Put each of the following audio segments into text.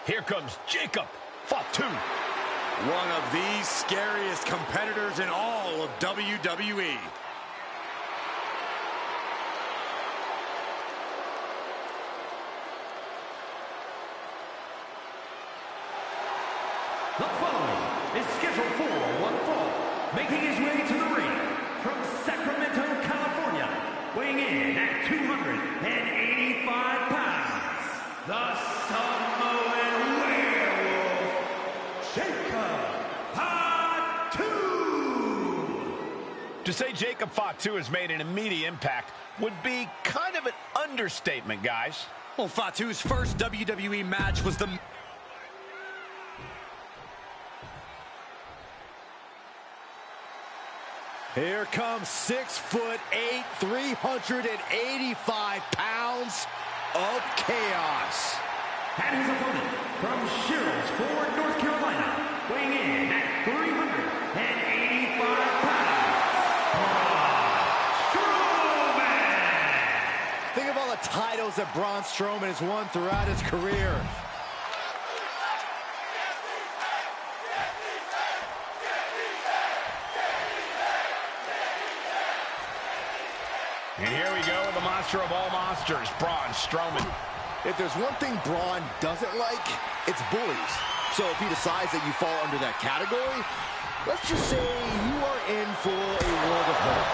Here comes Jacob Fatu. One of the scariest competitors in all of WWE. The following is scheduled for one fall, making his way to the ring from Sacramento, California, weighing in at 285 pounds, the Samoan Werewolf, Jacob Fatu. To say Jacob Fatu has made an immediate impact would be kind of an understatement, guys. Well, Fatu's first WWE match was the... Here comes 6'8", 385 pounds of chaos. And his opponent from Sherrills Ford, North Carolina, weighing in at 385 pounds, Braun Strowman. Think of all the titles that Braun Strowman has won throughout his career. And here we go with the monster of all monsters, Braun Strowman. If there's one thing Braun doesn't like, it's bullies. So if he decides that you fall under that category, let's just say you are in for a world of hurt.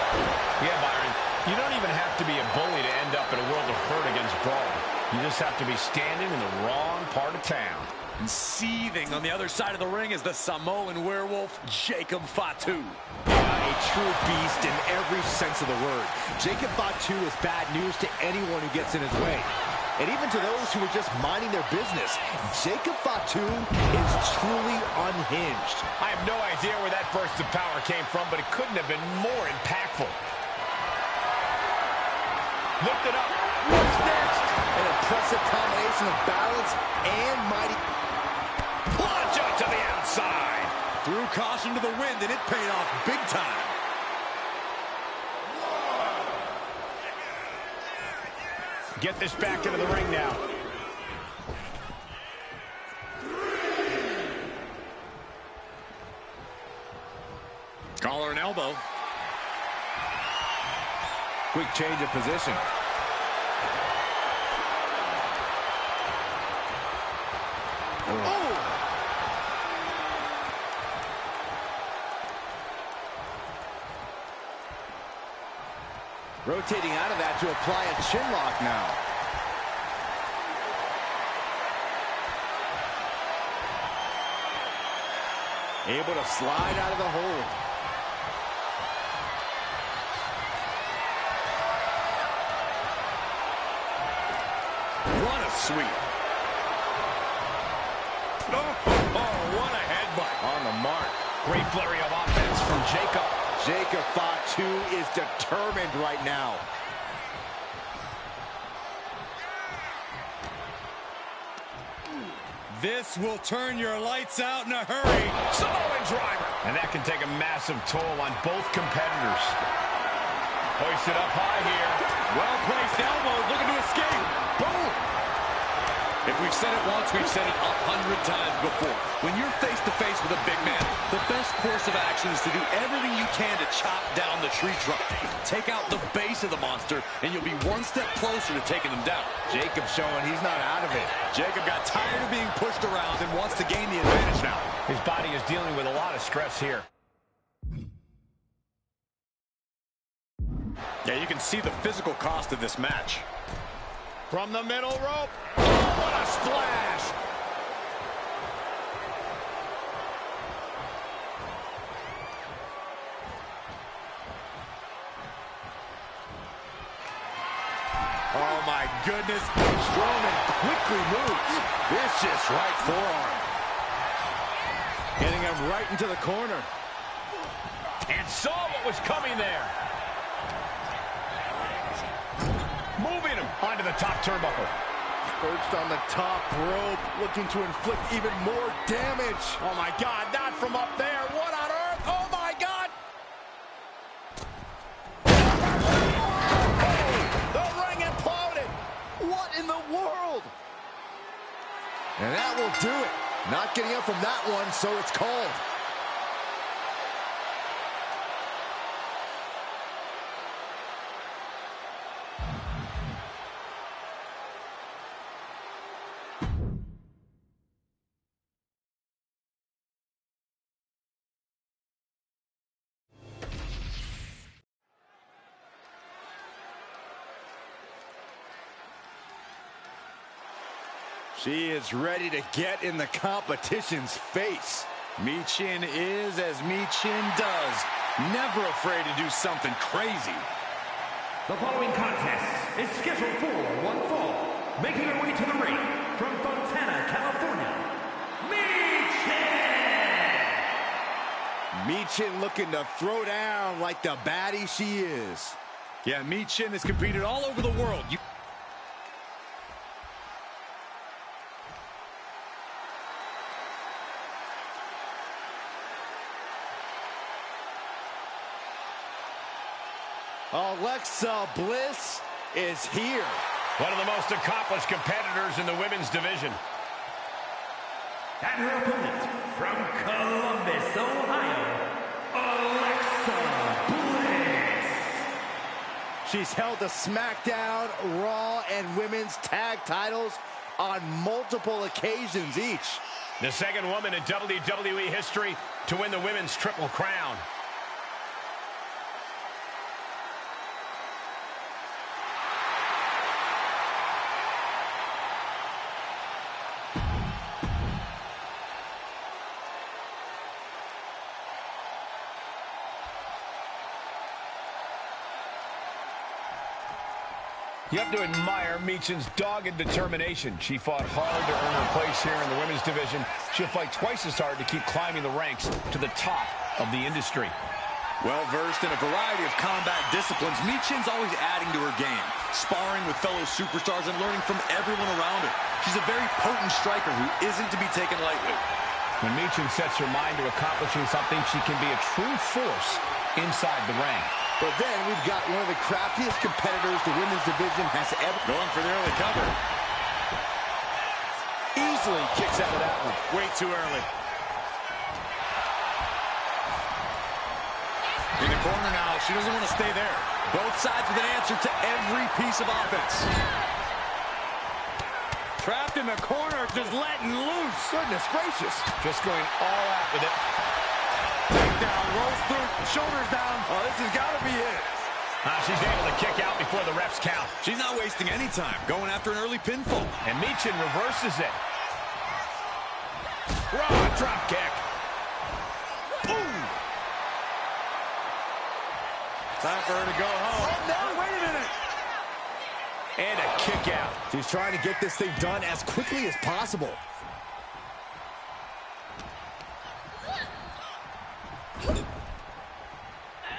Yeah, Byron, you don't even have to be a bully to end up in a world of hurt against Braun. You just have to be standing in the wrong part of town. And seething on the other side of the ring is the Samoan Werewolf, Jacob Fatu. A true beast in every sense of the word. Jacob Fatu is bad news to anyone who gets in his way. And even to those who are just minding their business, Jacob Fatu is truly unhinged. I have no idea where that burst of power came from, but it couldn't have been more impactful. Lift it up. What's next? An impressive combination of balance and mighty... Plunge out to the outside. Threw caution to the wind, and it paid off big time. Get this back into the ring now. Collar and elbow. Quick change of position. Oh! Rotating out of that to apply a chin lock now. Able to slide out of the hold. What a sweep. Oh, what a headbutt. On the mark. Great flurry of offense from Jacob. Jacob Fatu is determined right now. This will turn your lights out in a hurry. Samoan driver. And that can take a massive toll on both competitors. Hoisted up high here. Well-placed elbows, looking to escape. Boom! If we've said it once, we've said it 100 times before. When you're face-to-face with a big man, the best course of action is to do everything you can to chop down the tree trunk. Take out the base of the monster, and you'll be one step closer to taking him down. Jacob showing he's not out of it. Jacob got tired of being pushed around and wants to gain the advantage now. His body is dealing with a lot of stress here. Yeah, you can see the physical cost of this match. From the middle rope. Oh, what a splash! Oh, my goodness. Strowman quickly moves. Vicious right forearm. Getting him right into the corner. And saw what was coming there. Moving him onto the top turnbuckle. Perched on the top rope, looking to inflict even more damage. Oh, my God, not from up there. What on earth? Oh, my God! The ring imploded! What in the world? And that will do it. Not getting up from that one, so it's called. She is ready to get in the competition's face. Michin is as Michin does. Never afraid to do something crazy. The following contest is scheduled for one fall. Making her way to the ring from Fontana, California, Michin! Michin looking to throw down like the baddie she is. Yeah, Michin has competed all over the world. Alexa Bliss is here. One of the most accomplished competitors in the women's division. And her opponent from Columbus, Ohio, Alexa Bliss. She's held the SmackDown, Raw, and Women's Tag titles on multiple occasions each. The second woman in WWE history to win the women's Triple Crown. You have to admire Michin's dogged determination. She fought hard to earn her place here in the women's division. She'll fight twice as hard to keep climbing the ranks to the top of the industry. Well-versed in a variety of combat disciplines, Michin's always adding to her game, sparring with fellow superstars and learning from everyone around her. She's a very potent striker who isn't to be taken lightly. When Michin sets her mind to accomplishing something, she can be a true force inside the ring. But then we've got one of the craftiest competitors the women's division has ever... Going for the early cover. Easily kicks out of that one. Way too early. In the corner now, she doesn't want to stay there. Both sides with an answer to every piece of offense. Trapped in the corner, just letting loose. Goodness gracious. Just going all out with it. Takedown, rolls through, shoulders down. Oh, this has got to be it. She's able to kick out before the refs count. She's not wasting any time, going after an early pinfall. And Michin reverses it. Raw drop kick. Boom. Time for her to go home. Oh, no, wait a minute. And a kick out. She's trying to get this thing done as quickly as possible.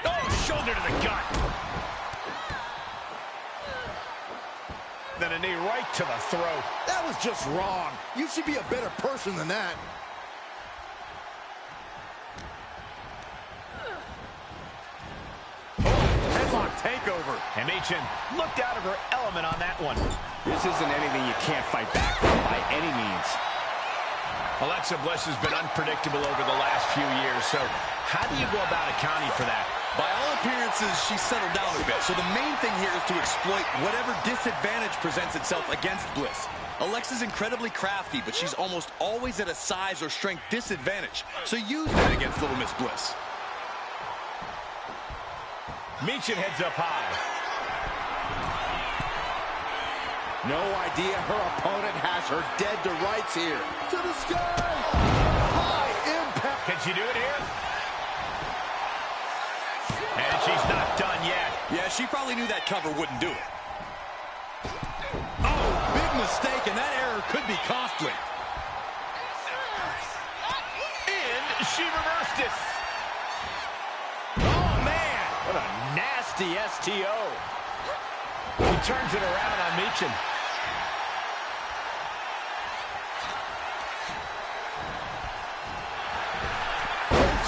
Oh, shoulder to the gut. Then a knee right to the throat. That was just wrong. You should be a better person than that. Headlock takeover. And Michin looked out of her element on that one. This isn't anything you can't fight back from by any means. Alexa Bliss has been unpredictable over the last few years, so how do you go about accounting for that? By all appearances, she's settled down a bit, so the main thing here is to exploit whatever disadvantage presents itself against Bliss. Alexa's incredibly crafty, but she's almost always at a size or strength disadvantage, so use that against Little Miss Bliss. Michin heads up high. No idea her opponent has her dead to rights here. To the sky! High impact! Can she do it here? And she's not done yet. Yeah, she probably knew that cover wouldn't do it. Oh, big mistake, and that error could be costly. And she reversed it. Oh, man! What a nasty STO. He turns it around on Michin.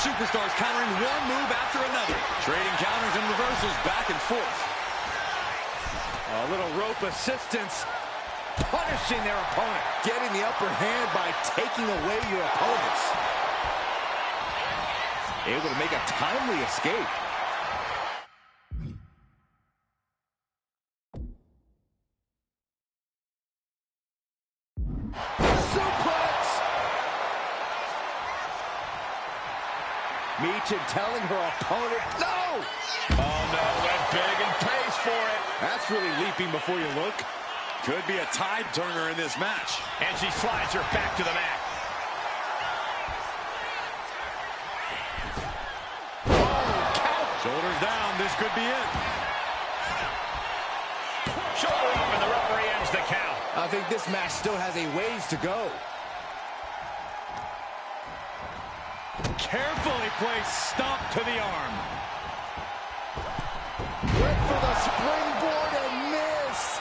Superstars countering one move after another. Trading counters and reversals back and forth. A little rope assistance. punishing their opponent. Getting the upper hand by taking away your opponents. Able to make a timely escape. Suplex! Michin telling her opponent, no! Oh, no, went big and pays for it. That's really leaping before you look. Could be a tide turner in this match. And she slides her back to the mat. Shoulders down, this could be it. Shoulder up, and the referee ends the count. I think this match still has a ways to go. Carefully placed stomp to the arm. Went for the springboard and miss.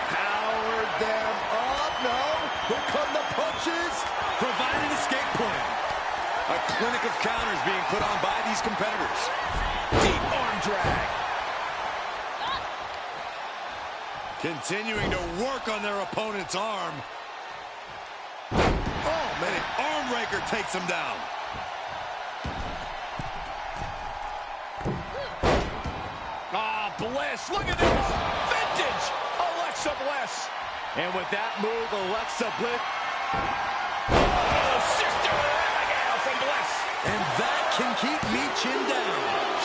Powered them up. No. Here come the punches. Providing escape plan. A clinic of counters being put on by these competitors. Deep arm drag. Continuing to work on their opponent's arm. Oh, man, an arm raker takes him down. Ah, Bliss, look at this. Vintage Alexa Bliss. And with that move, Alexa Bliss. Oh, sister Abigail from Bliss. And that can keep Michin down.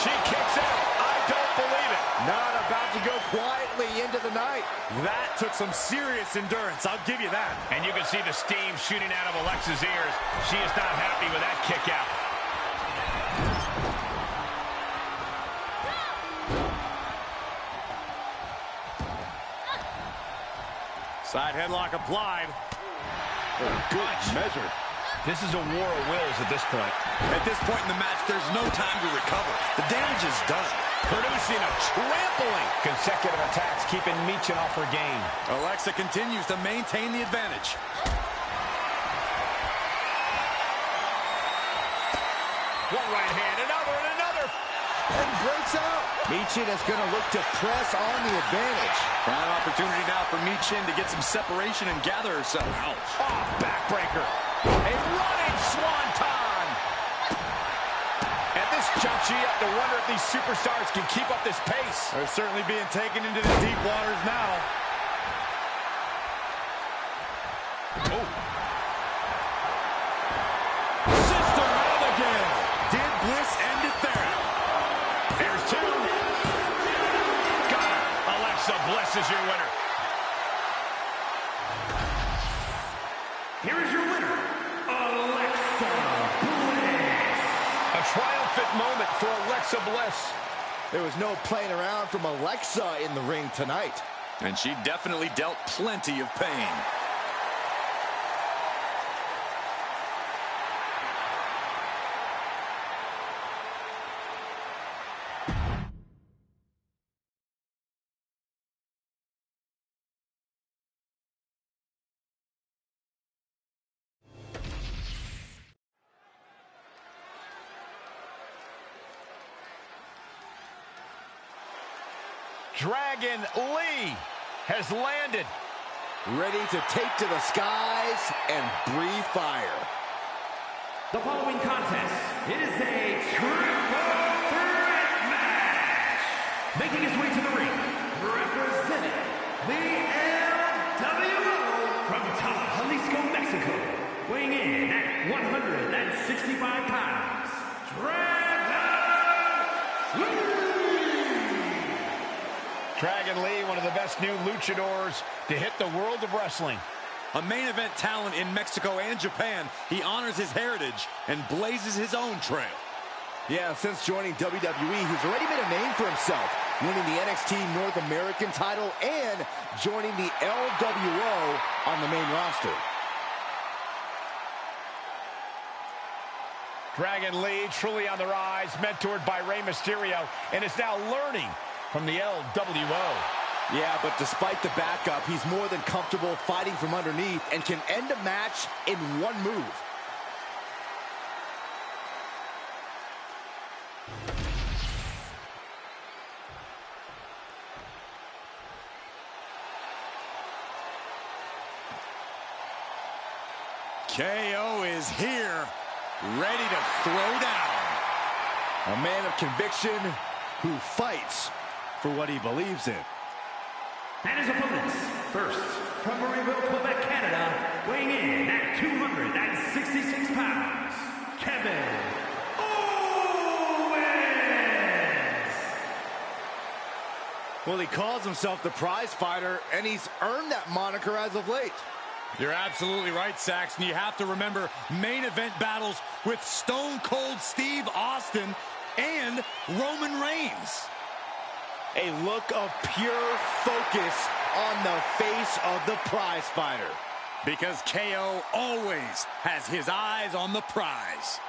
She kicks out. I don't believe it. Not about to go quietly into the night. That took some serious endurance, I'll give you that. And you can see the steam shooting out of Alexa's ears. She is not happy with that kick out. Side headlock applied. Good measure. This is a war of wills at this point. At this point in the match, there's no time to recover. The damage is done. Producing a trampling. Consecutive attacks keeping Michin off her game. Alexa continues to maintain the advantage. One right hand, another, and another. And breaks out. Michin is going to look to press on the advantage. Prime opportunity now for Michin to get some separation and gather herself. Ouch. Oh, backbreaker. A running swanton. At this juncture, you have to wonder if these superstars can keep up this pace. They're certainly being taken into the deep waters now. Oh. Sister Abigail. Did Bliss end it there? Here's two. Got it. Alexa Bliss is your winner. Here is your winner, Alexa Bliss. A triumphant moment for Alexa Bliss. There was no playing around from Alexa in the ring tonight. And she definitely dealt plenty of pain. Dragon Lee has landed. Ready to take to the skies and breathe fire. The following contest, it is a triple threat match. Making his way to the ring, representing the LWO from Jalisco, Mexico. Weighing in at 165 pounds, Dragon Lee. Dragon Lee, one of the best new luchadors to hit the world of wrestling. A main event talent in Mexico and Japan, he honors his heritage and blazes his own trail. Yeah, since joining WWE, he's already made a name for himself, winning the NXT North American title and joining the LWO on the main roster. Dragon Lee, truly on the rise, mentored by Rey Mysterio, and is now learning from the LWO. Yeah, but despite the backup, he's more than comfortable fighting from underneath and can end a match in one move. KO is here, ready to throw down. A man of conviction who fights for what he believes in. And his opponents, first, from Marieville, Quebec, Canada, weighing in at 266 pounds, Kevin Owens! Well, he calls himself the prize fighter, and he's earned that moniker as of late. You're absolutely right, Saxton. You have to remember main event battles with Stone Cold Steve Austin and Roman Reigns. A look of pure focus on the face of the prize fighter. Because KO always has his eyes on the prize.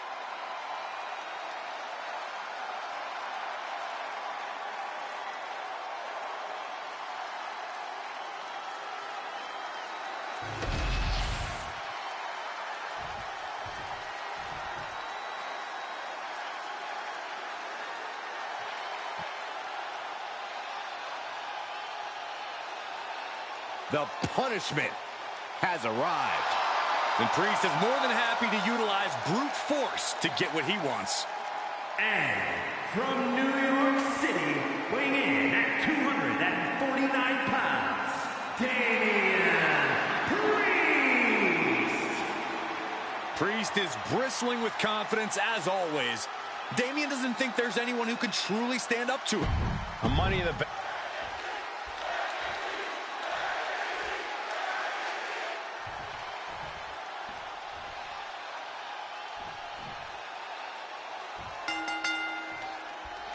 The punishment has arrived. And Priest is more than happy to utilize brute force to get what he wants. And from New York City, weighing in at 249 pounds, Damian Priest! Priest is bristling with confidence as always. Damian doesn't think there's anyone who can truly stand up to him. A Money in the Bank.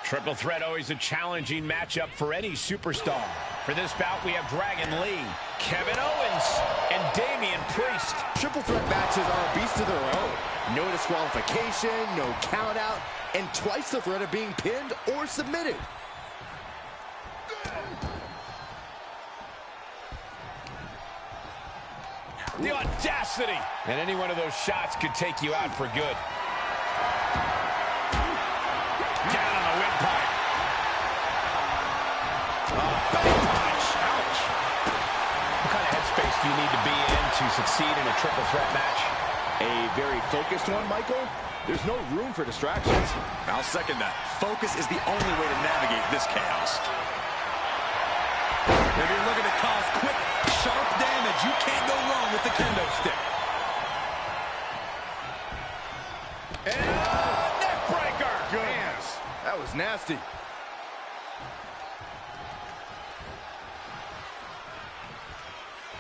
Triple threat, always a challenging matchup for any superstar. For this bout, we have Dragon Lee, Kevin Owens, and Damian Priest. Triple threat matches are a beast of their own. No disqualification, no count out, and twice the threat of being pinned or submitted. The audacity! And any one of those shots could take you out for good. Down on the windpipe. Belly punch. Ouch. What kind of headspace do you need to be in to succeed in a triple threat match? A very focused one, Michael. There's no room for distractions. I'll second that. Focus is the only way to navigate this chaos. If you're looking to cause quick, sharp damage, you can't go wrong with the kendo stick. And neck breaker. Goodness, that was nasty.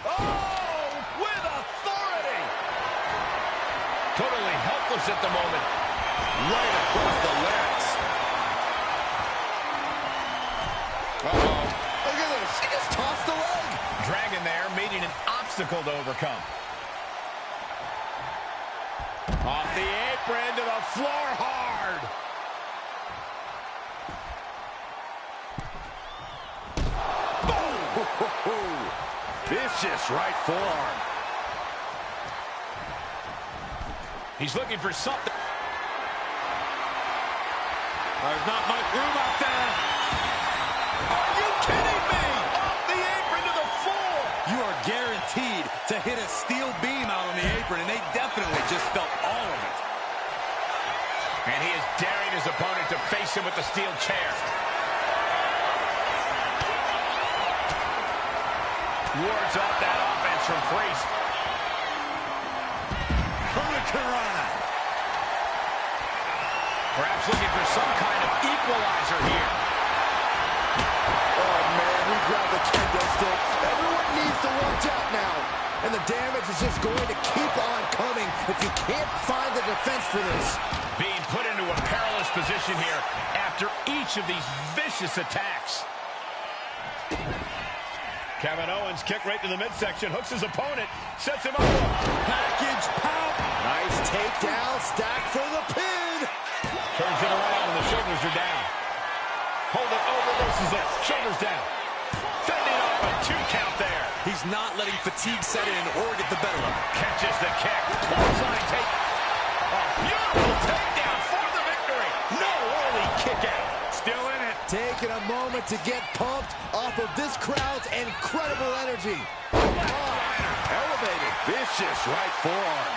Oh, with authority. Totally helpless at the moment. Right across the larynx. Uh-oh. Look at this. She just tossed the leg. Dragon there, meeting an obstacle to overcome. Off the apron to the floor hard. Boom! Vicious right forearm. He's looking for something. There's not much room out there. Are you kidding me? Off the apron to the floor. You are guaranteed to hit a steel beam out on the apron, and they definitely just felt all of it. And he is daring his opponent to face him with the steel chair. Wards off that offense from Priest. Hurricanrana. Perhaps looking for some kind of equalizer here. Oh, man, we grabbed the kendo stick. Everyone needs to watch out now. And the damage is just going to keep on coming if you can't find the defense for this. Being put into a perilous position here after each of these vicious attacks. Kevin Owens kick right to the midsection, hooks his opponent, sets him up. Package power. Nice takedown, stack for the pin. Turns it around and the shoulders are down. Hold it, reverses it, shoulders down. Fending off a 2 count there. He's not letting fatigue set in or get the better of him. Catches the kick. Clothesline take. A beautiful takedown for the victory. No early kick out. Still in it. Taking a moment to get pumped off of this crowd's incredible energy. Elevated, vicious right forearm.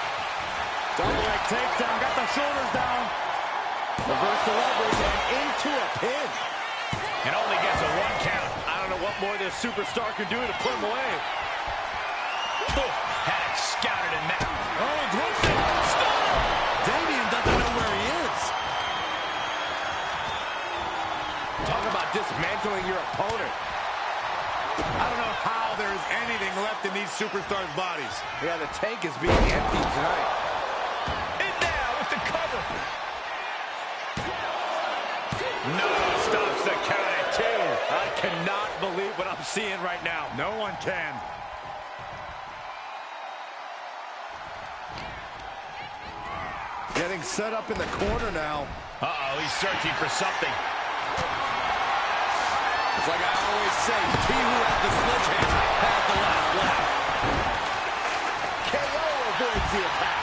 Double leg takedown, got the shoulders down. Reverse the leverage and into a pin. And only gets a 1 count. I don't know what more this superstar can do to put him away. Had it scouted and mapped. Owens hooks it. Stop! Damian doesn't know where he is. Talk about dismantling your opponent. I don't know how there is anything left in these superstars' bodies. Yeah, the tank is being emptied tonight. And now with the cover. No, stops the count at 2. I cannot believe what I'm seeing right now. No one can. Getting set up in the corner now. Uh-oh, he's searching for something. It's like I always say, he who has the sledgehammer has the last laugh. KO avoids the attack.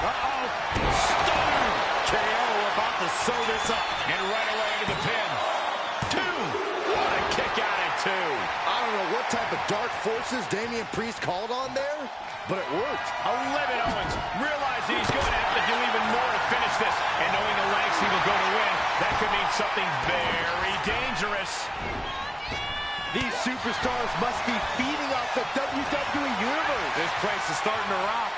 Uh-oh. Stunner. KO about to sew this up. And right away into the pin. 2. What a kick out at 2. I don't know what type of dark forces Damian Priest called on there, but it worked. 11 Owens realizing he's going to have to do even more to finish this. And knowing the lengths he will go to win, that could mean something very dangerous. These superstars must be feeding off the WWE Universe. This place is starting to rock.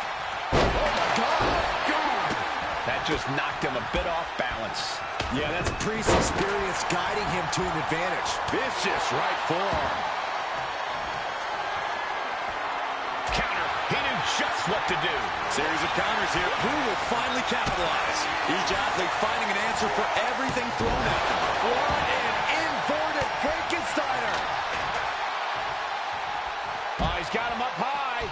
Oh, my God. That just knocked him a bit off balance. Yeah, that's Priest's experience guiding him to an advantage. Vicious right forearm. Counter. He knew just what to do. Series of counters here. Who will finally capitalize? Each athlete finding an answer for everything thrown at them. What an inverted Frankensteiner. Oh, he's got him up high.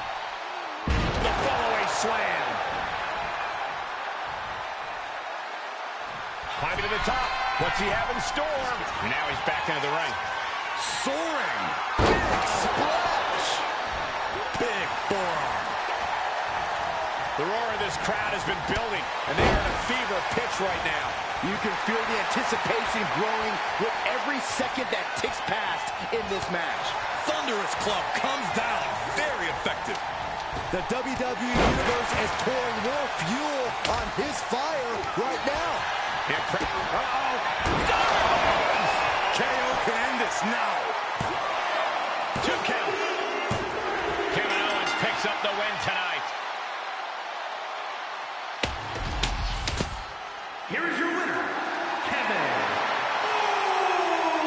The fallaway slam. Climbing to the top. What's he have in store? And now he's back into the ring. Soaring. Big splash. Big forearm. The roar of this crowd has been building, and they are in a fever pitch right now. You can feel the anticipation growing with every second that ticks past in this match. Thunderous club comes down. Very effective. The WWE Universe is pouring more fuel on his fire right now. Uh-oh. KO can end this now. 2 count. Kevin Owens picks up the win tonight. Here is your winner, Kevin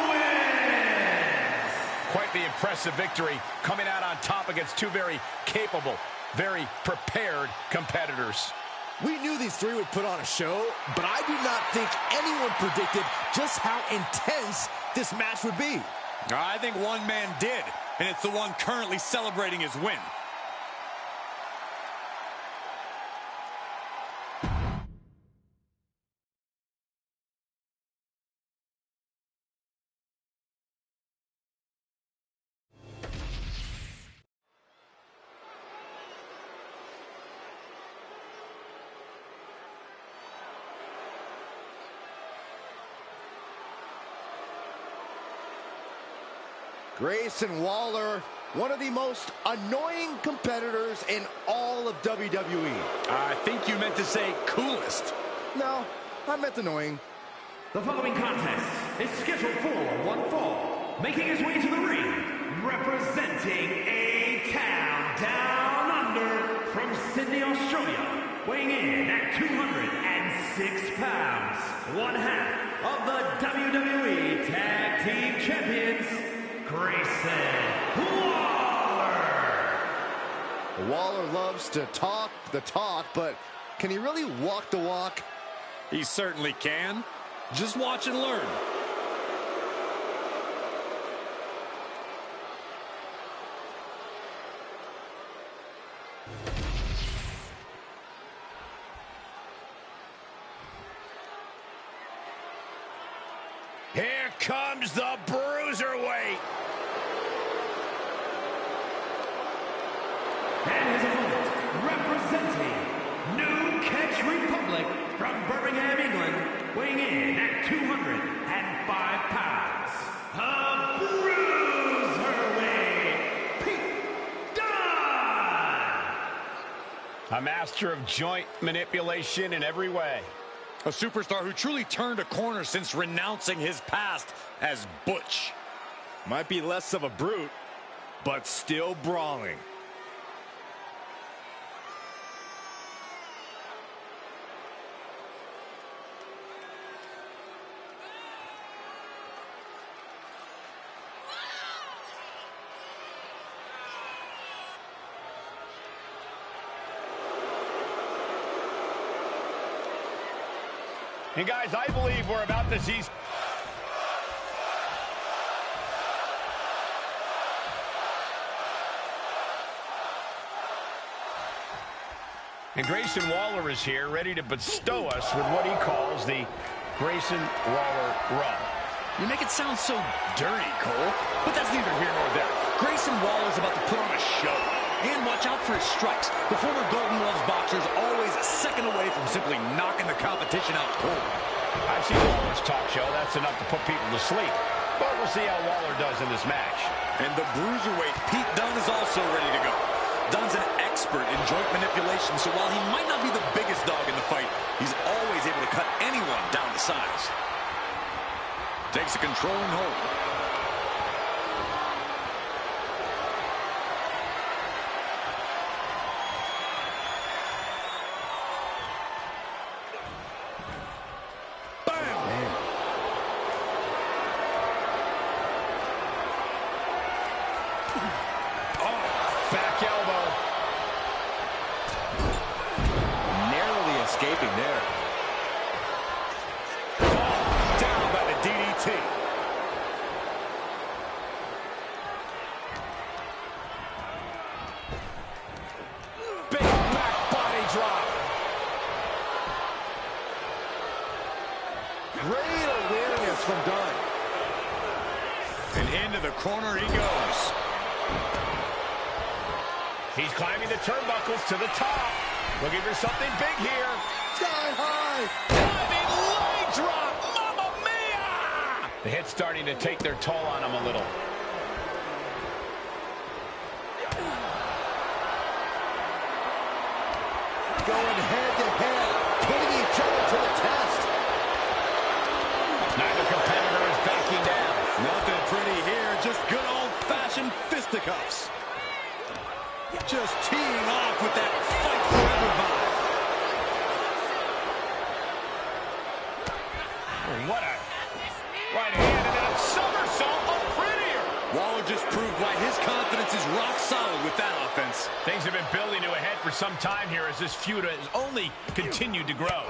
Owens. Quite the impressive victory, coming out on top against 2 very capable, very prepared competitors. We knew these 3 would put on a show, but I do not think anyone predicted just how intense this match would be. I think one man did, and it's the one currently celebrating his win. Grayson Waller, one of the most annoying competitors in all of WWE. I think you meant to say coolest. No, I meant annoying. The following contest is scheduled for one fall. Making his way to the ring, representing A-Town Down Under from Sydney, Australia. Weighing in at 206 pounds. One half of the WWE Tag Team Champions, Grayson Waller. Waller loves to talk the talk, but can he really walk the walk? He certainly can. Just watch and learn. Here comes the Bruiserweight. And his opponent, representing New Catch Republic from Birmingham, England, weighing in at 205 pounds, the Bruiserweight, Pete Dunne. A master of joint manipulation in every way. A superstar who truly turned a corner since renouncing his past as Butch. Might be less of a brute, but still brawling. And guys, I believe we're about to see... And Grayson Waller is here, ready to bestow us with what he calls the Grayson Waller rub. You make it sound so dirty, Cole, but that's neither here nor there. Grayson Waller's about to put on a show. And watch out for his strikes. The former Golden Gloves boxer is always a second away from simply knocking the competition out cold. I've seen Waller's talk show. That's enough to put people to sleep. But we'll see how Waller does in this match. And the bruiserweight Pete Dunne is also ready to go. Dunne's an expert in joint manipulation, so while he might not be the biggest dog in the fight, he's always able to cut anyone down to size. Takes a controlling hold. Back elbow. Narrowly escaping there. Down by the DDT. Big back body drop. Great awareness from Dunne. And into the corner he goes. He's climbing the turnbuckles to the top. Looking for something big here. Sky high. Diving leg drop. Mamma mia! The hit's starting to take their toll on him a little. Going head to head, putting each other to the test. Neither competitor is backing down. Nothing pretty here, just good old-fashioned fisticuffs. Just teeing off with that fight forever vibe. Oh, what a right hand and then a somersault. Oh, prettier. Waller just proved why his confidence is rock solid with that offense. Things have been building to a head for some time here as this feud has only continued to grow.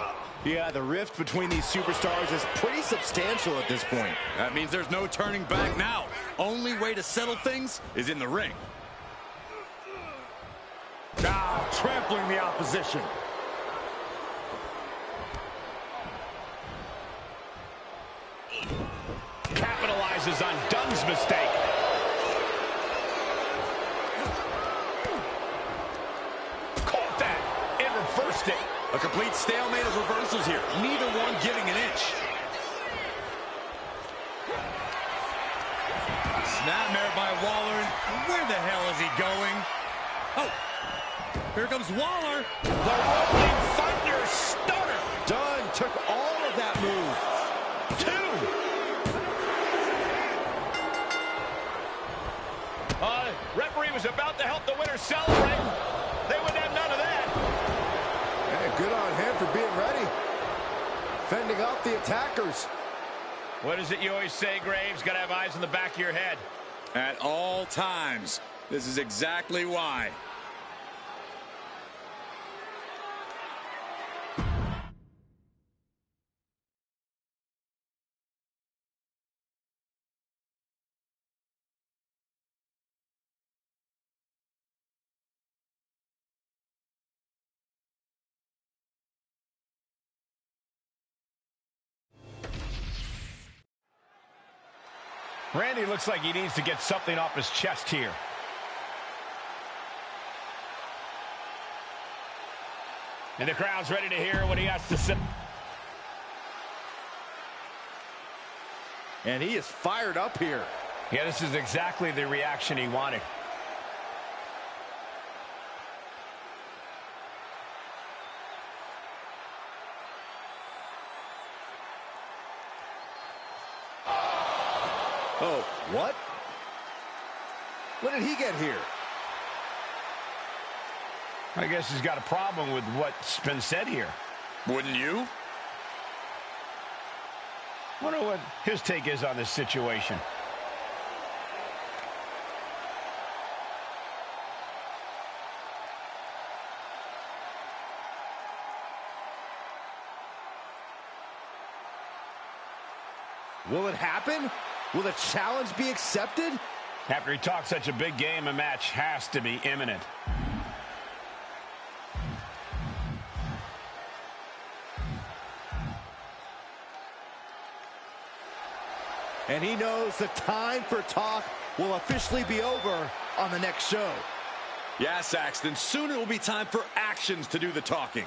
Yeah, the rift between these superstars is pretty substantial at this point. That means there's no turning back now. Only way to settle things is in the ring. Now trampling the opposition. Capitalizes on Dunne's mistake. Caught that and reversed it. A complete stalemate of reversals here. Neither one giving an inch. Snapmare by Waller. Where the hell is he going? Oh, here comes Waller. The rolling thunder stunner. Dunne took all of that move. Two. Referee was about to help the winner celebrate. They wouldn't have none of that. Hey, good on him for being ready. Fending off the attackers. What is it you always say, Graves? Got to have eyes in the back of your head. At all times. This is exactly why. Randy looks like he needs to get something off his chest here. And the crowd's ready to hear what he has to say. And he is fired up here. Yeah, this is exactly the reaction he wanted. Oh, what? When did he get here? I guess he's got a problem with what's been said here. Wouldn't you? Wonder what his take is on this situation. Will it happen? Will the challenge be accepted? After he talks such a big game, a match has to be imminent. And he knows the time for talk will officially be over on the next show. Yeah, Saxton, soon it will be time for actions to do the talking.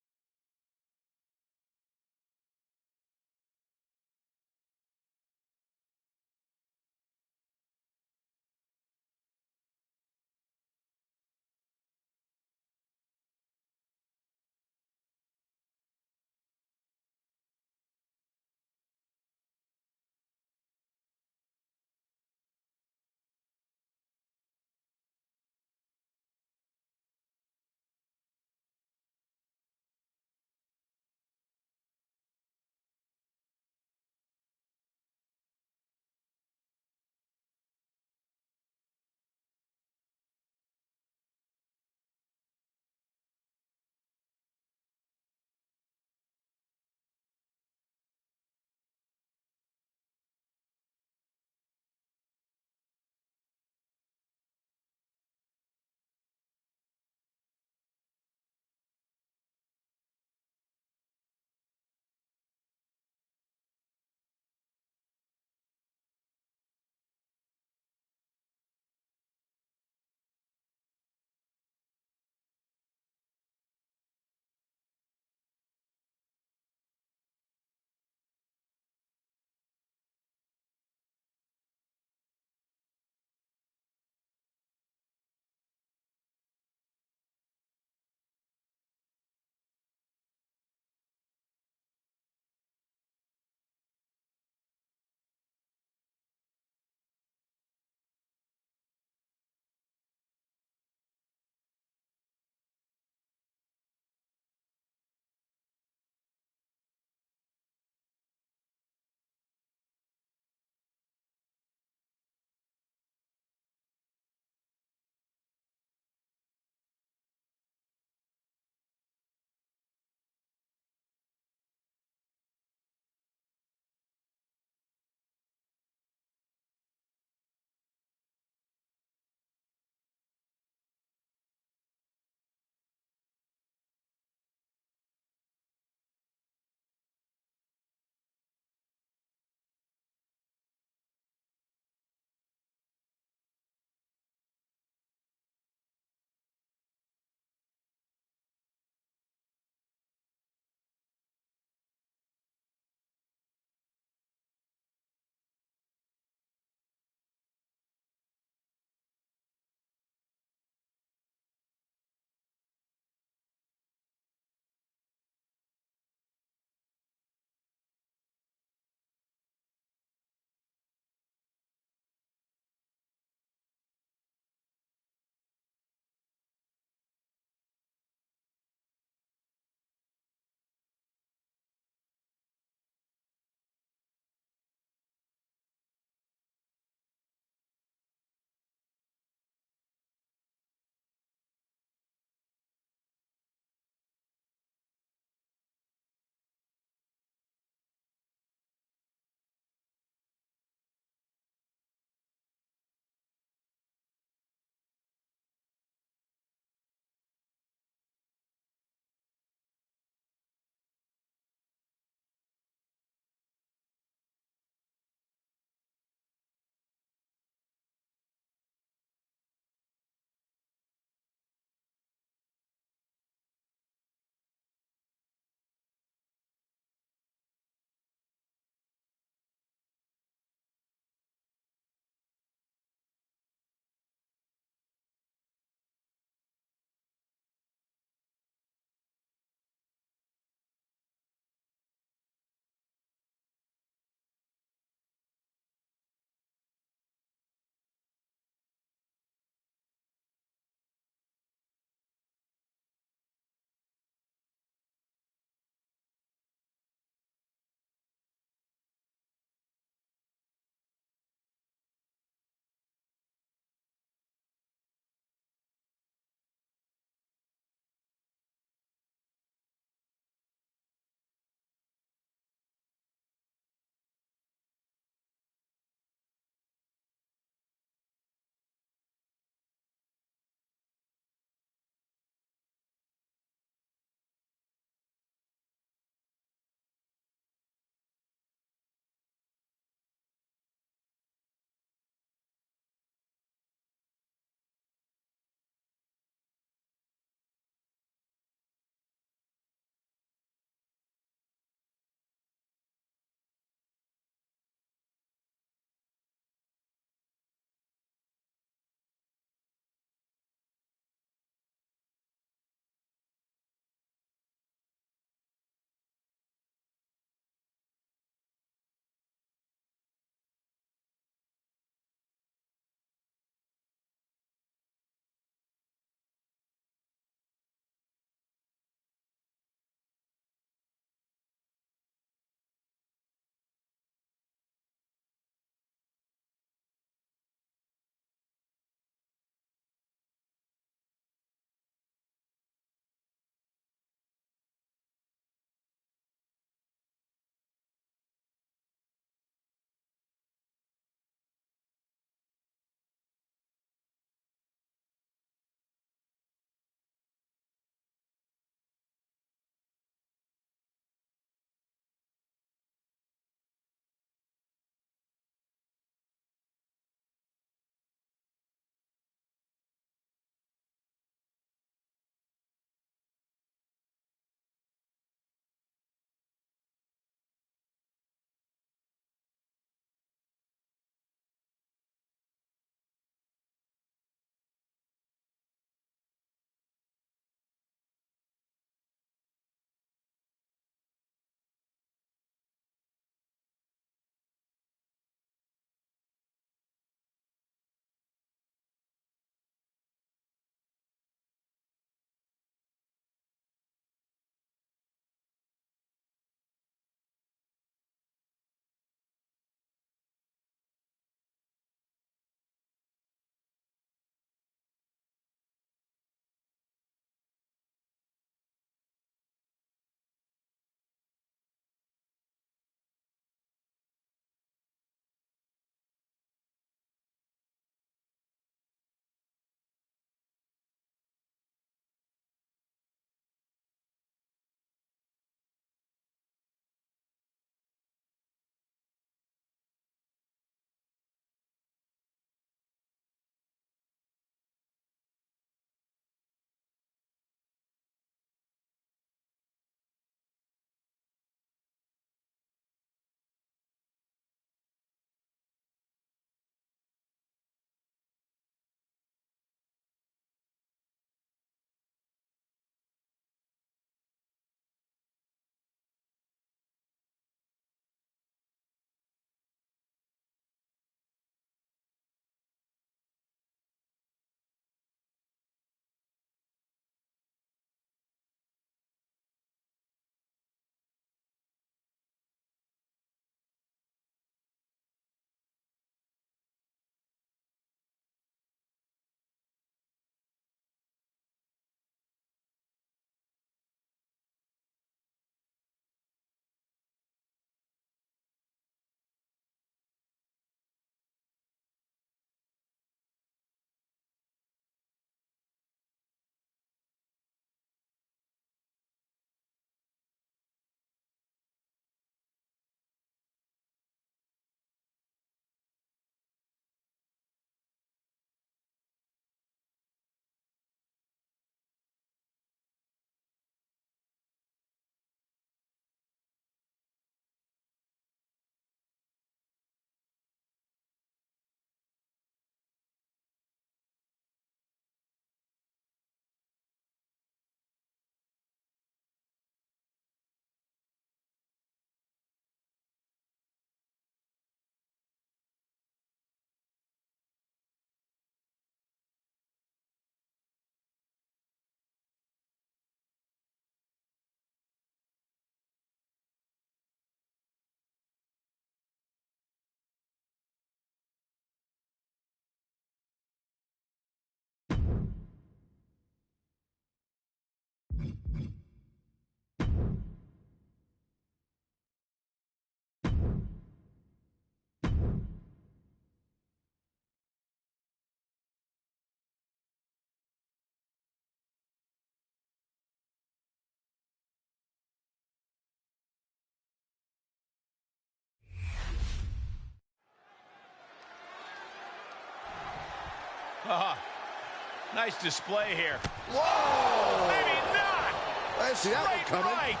Nice display here. Whoa! Maybe not. I see that one Straight coming. right.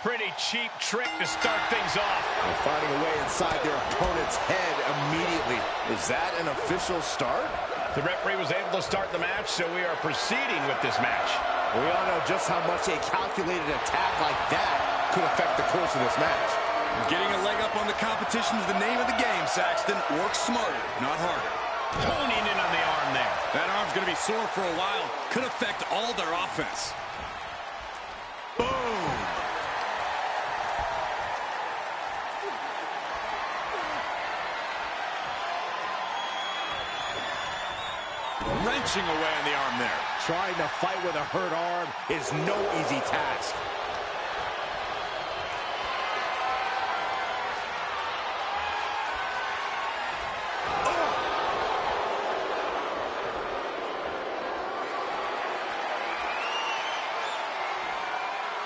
Pretty cheap trick to start things off. They're finding a way inside their opponent's head immediately. Is that an official start? The referee was able to start the match, so we are proceeding with this match. We all know just how much a calculated attack like that could affect the course of this match. Getting a leg up on the competition is the name of the game, Saxton. Work smarter, not harder. Honing in on the arm there. That arm's going to be sore for a while. Could affect all their offense. Boom! Wrenching away on the arm there. Trying to fight with a hurt arm is no easy task.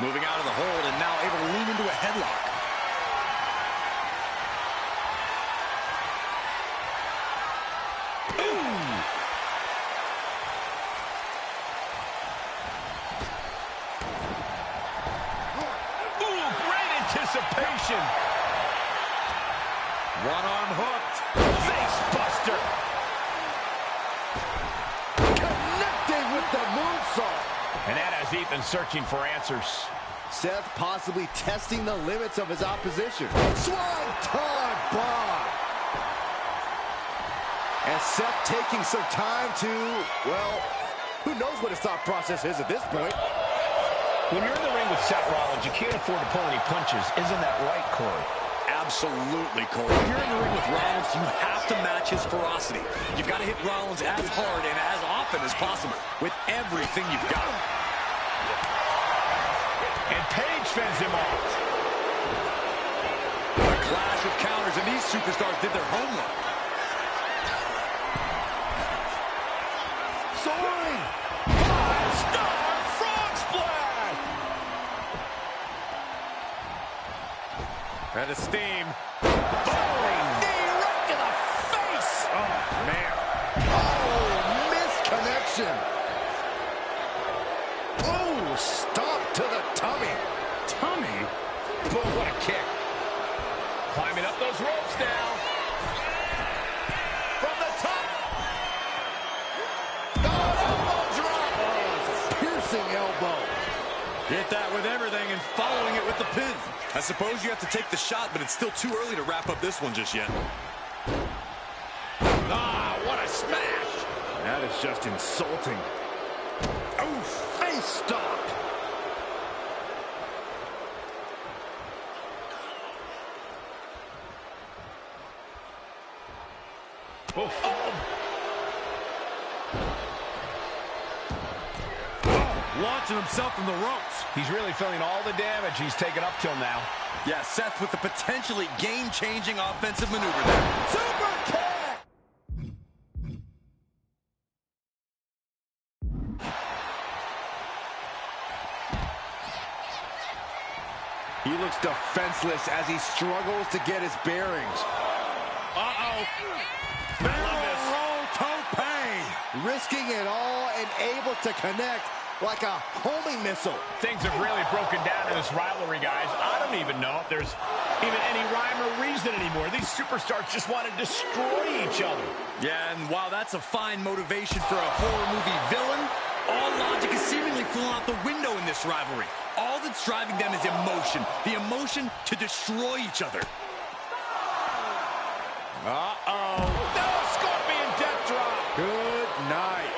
Moving out of the hold and now able to lean into a headlock. Anticipation. One arm hooked. Face buster. Connecting with the moonsault. And that has Ethan searching for answers. Seth possibly testing the limits of his opposition. Swanton bomb. And Seth taking some time to, well, who knows what his thought process is at this point. When you're in the ring with Seth Rollins, you can't afford to pull any punches. Isn't that right, Corey? Absolutely, Corey. When you're in the ring with Rollins, you have to match his ferocity. You've got to hit Rollins as hard and as often as possible with everything you've got. And Paige fends him off. A clash of counters, and these superstars did their homework. Soaring. 5-star frog splash. Out of steam. Falling. Knee right to the face. Oh, man. Oh, missed connection. Oh, stop to the tummy. Tummy? Boom, what a kick. Climbing up those ropes now. From the top. Oh, elbow drop. Oh, piercing elbow. Hit that with everything and following it with the pin. I suppose you have to take the shot, but it's still too early to wrap up this one just yet. Ah, what a smash. That is just insulting. Oh, face stop. Oh. Launching himself from the ropes. He's really feeling all the damage he's taken up till now. Yeah, Seth with the potentially game-changing offensive maneuver there. Super kick. He looks defenseless as he struggles to get his bearings. Uh-oh. Barrel roll tope. Risking it all and able to connect like a homing missile. Things have really broken down in this rivalry, guys. I don't even know if there's even any rhyme or reason anymore. These superstars just want to destroy each other. Yeah, and while that's a fine motivation for a horror movie villain, all logic is seemingly flown out the window in this rivalry. All that's driving them is emotion. The emotion to destroy each other. Uh-oh. No, Scorpion death drop. Good night.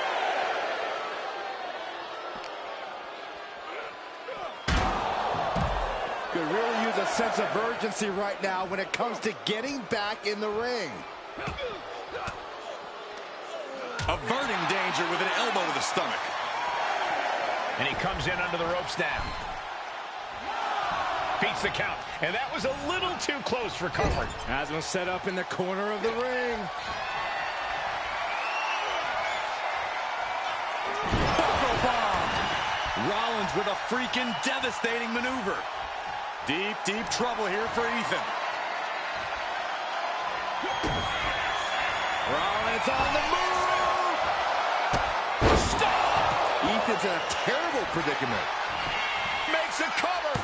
Could really use a sense of urgency right now when it comes to getting back in the ring. Averting danger with an elbow to the stomach. And he comes in under the ropes now. Beats the count. And that was a little too close for comfort. Has him set up in the corner of the ring. Rollins with a freaking devastating maneuver. Deep, deep trouble here for Ethan. Rollins on the move. Stop! Ethan's in a terrible predicament. Makes a cover.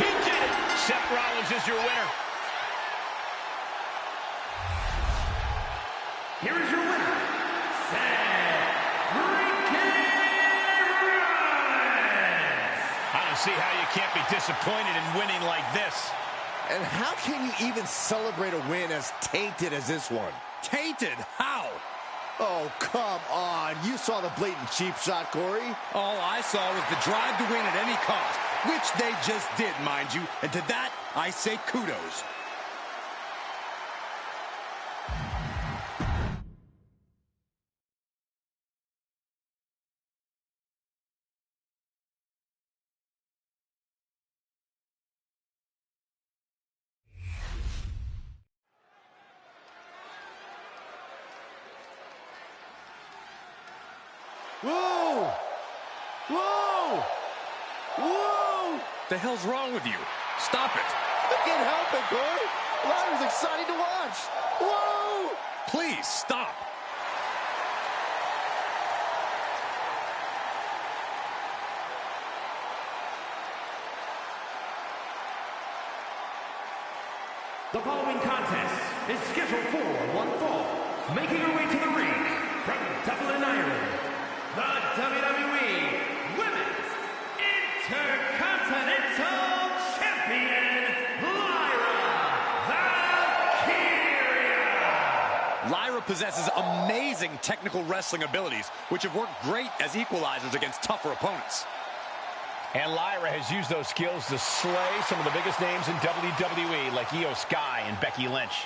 He did it. Seth Rollins is your winner. Here is your winner, Seth freaking Rollins. I don't see how you can't be disappointed in winning like this. And how can you even celebrate a win as tainted as this one? Tainted? How? Oh, come on. You saw the blatant cheap shot, Corey. All I saw was the drive to win at any cost, which they just did, mind you. And to that, I say kudos. Whoa! Whoa! Whoa! The hell's wrong with you? Stop it. I can't help it, Corey. That was exciting to watch. Whoa! Please, stop. The following contest is scheduled for one fall. Making her way to the ring from Dublin, Ireland, the WWE Women's Intercontinental Champion, Lyra Valkyria. Lyra possesses amazing technical wrestling abilities, which have worked great as equalizers against tougher opponents. And Lyra has used those skills to slay some of the biggest names in WWE, like Io Sky and Becky Lynch.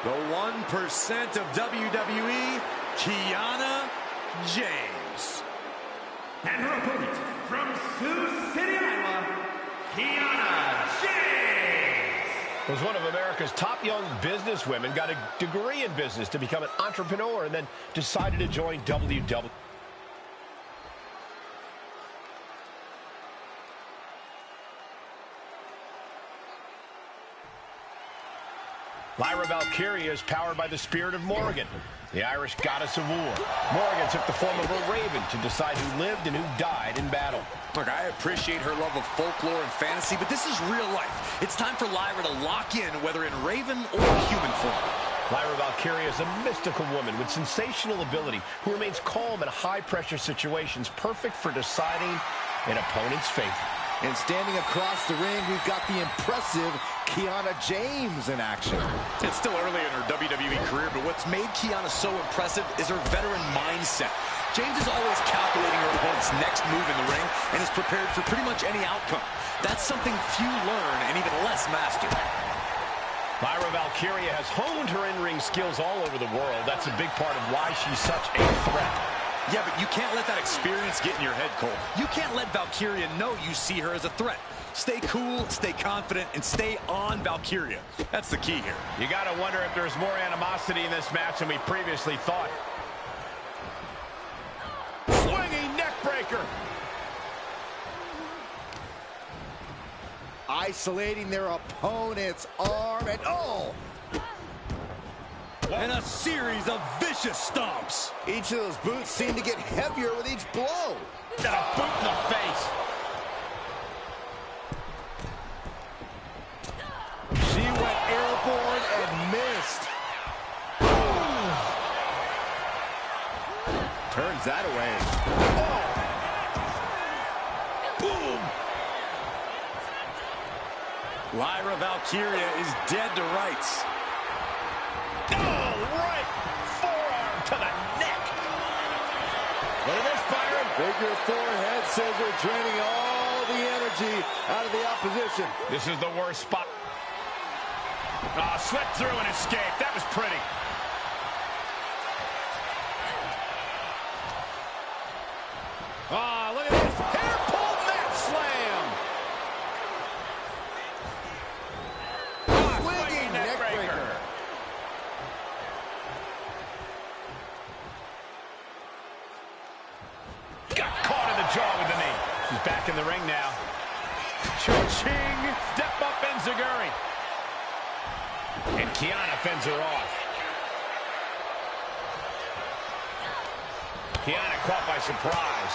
The 1% of WWE, Kiana James. And her opponent from Sioux City, Iowa, Kiana James. Was one of America's top young businesswomen, got a degree in business to become an entrepreneur, and then decided to join WWE. Lyra Valkyria is powered by the spirit of Morrigan, the Irish goddess of war. Morrigan took the form of a raven to decide who lived and who died in battle. Look, I appreciate her love of folklore and fantasy, but this is real life. It's time for Lyra to lock in, whether in raven or human form. Lyra Valkyria is a mystical woman with sensational ability who remains calm in high-pressure situations, perfect for deciding an opponent's fate. And standing across the ring, we've got the impressive Kiana James in action. It's still early in her WWE career, but what's made Kiana so impressive is her veteran mindset. James is always calculating her opponent's next move in the ring and is prepared for pretty much any outcome. That's something few learn and even less master. Lyra Valkyria has honed her in-ring skills all over the world. That's a big part of why she's such a threat. Yeah, but you can't let that experience get in your head, Cole. You can't let Valkyria know you see her as a threat. Stay cool, stay confident, and stay on Valkyria. That's the key here. You got to wonder if there's more animosity in this match than we previously thought. Swinging neck breaker. Isolating their opponent's arm, and oh! And a series of vicious stomps. Each of those boots seem to get heavier with each blow. Got a boot in the face. She went airborne and missed. Turns that away. Oh. Boom. Lyra Valkyria is dead to rights. Oh, right forearm to the neck. Look at this, Byron. Figure four head scissor draining all the energy out of the opposition. This is the worst spot. Oh, slipped through and escaped. That was pretty. Oh, look at this. Hair pull mat slam. Swinging neck breaker. Got caught in the jaw with the knee. She's back in the ring now. Cha-ching. Step up Enziguri. And Kiana fends her off. Kiana caught by surprise.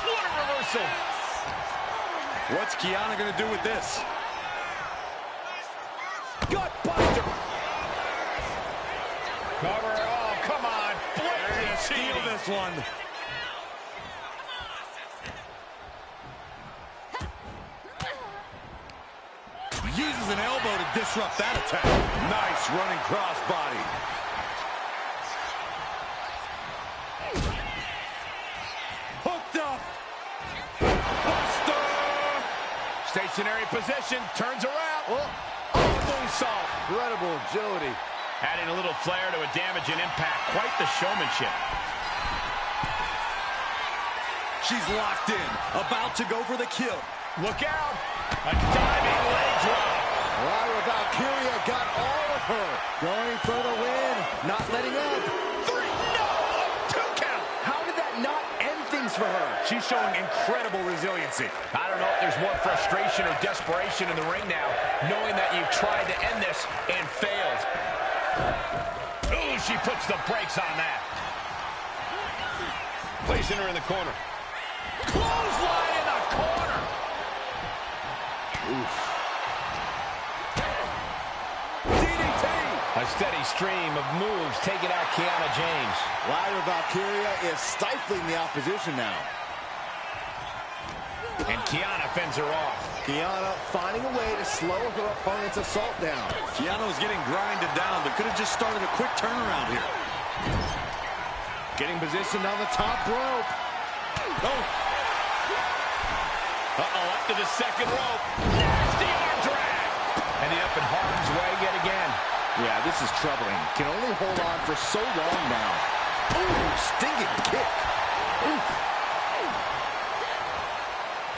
What a reversal. What's Kiana going to do with this? Gut buster. Cover it all. Come on. Blatant Steal cheating. this one. Uses an elbow to disrupt that attack. Nice running crossbody. Hooked up. Buster. Stationary position. Turns around. Oh, Moonsault. incredible agility. Adding a little flair to a damaging impact. Quite the showmanship. She's locked in. About to go for the kill. Look out. A diving leg drop. Lyra Valkyria got all of her. Going for the win. Not letting up. 3. No. 2 count. How did that not end things for her? She's showing incredible resiliency. I don't know if there's more frustration or desperation in the ring now, knowing that you've tried to end this and failed. Ooh, she puts the brakes on that. Placing her in the corner. Clothesline in the corner. Oof. DDT. A steady stream of moves taking out Kiana James. Lyra Valkyria is stifling the opposition now. And Kiana fends her off. Kiana finding a way to slow her opponent's assault down. Kiana was getting grinded down, but could have just started a quick turnaround here. Getting positioned on the top rope. Oh. Uh-oh, up to the second rope. Nasty arm drag. And the up in harm's way yet again. Yeah, this is troubling. Can only hold on for so long now. Ooh, stinging kick. Oof.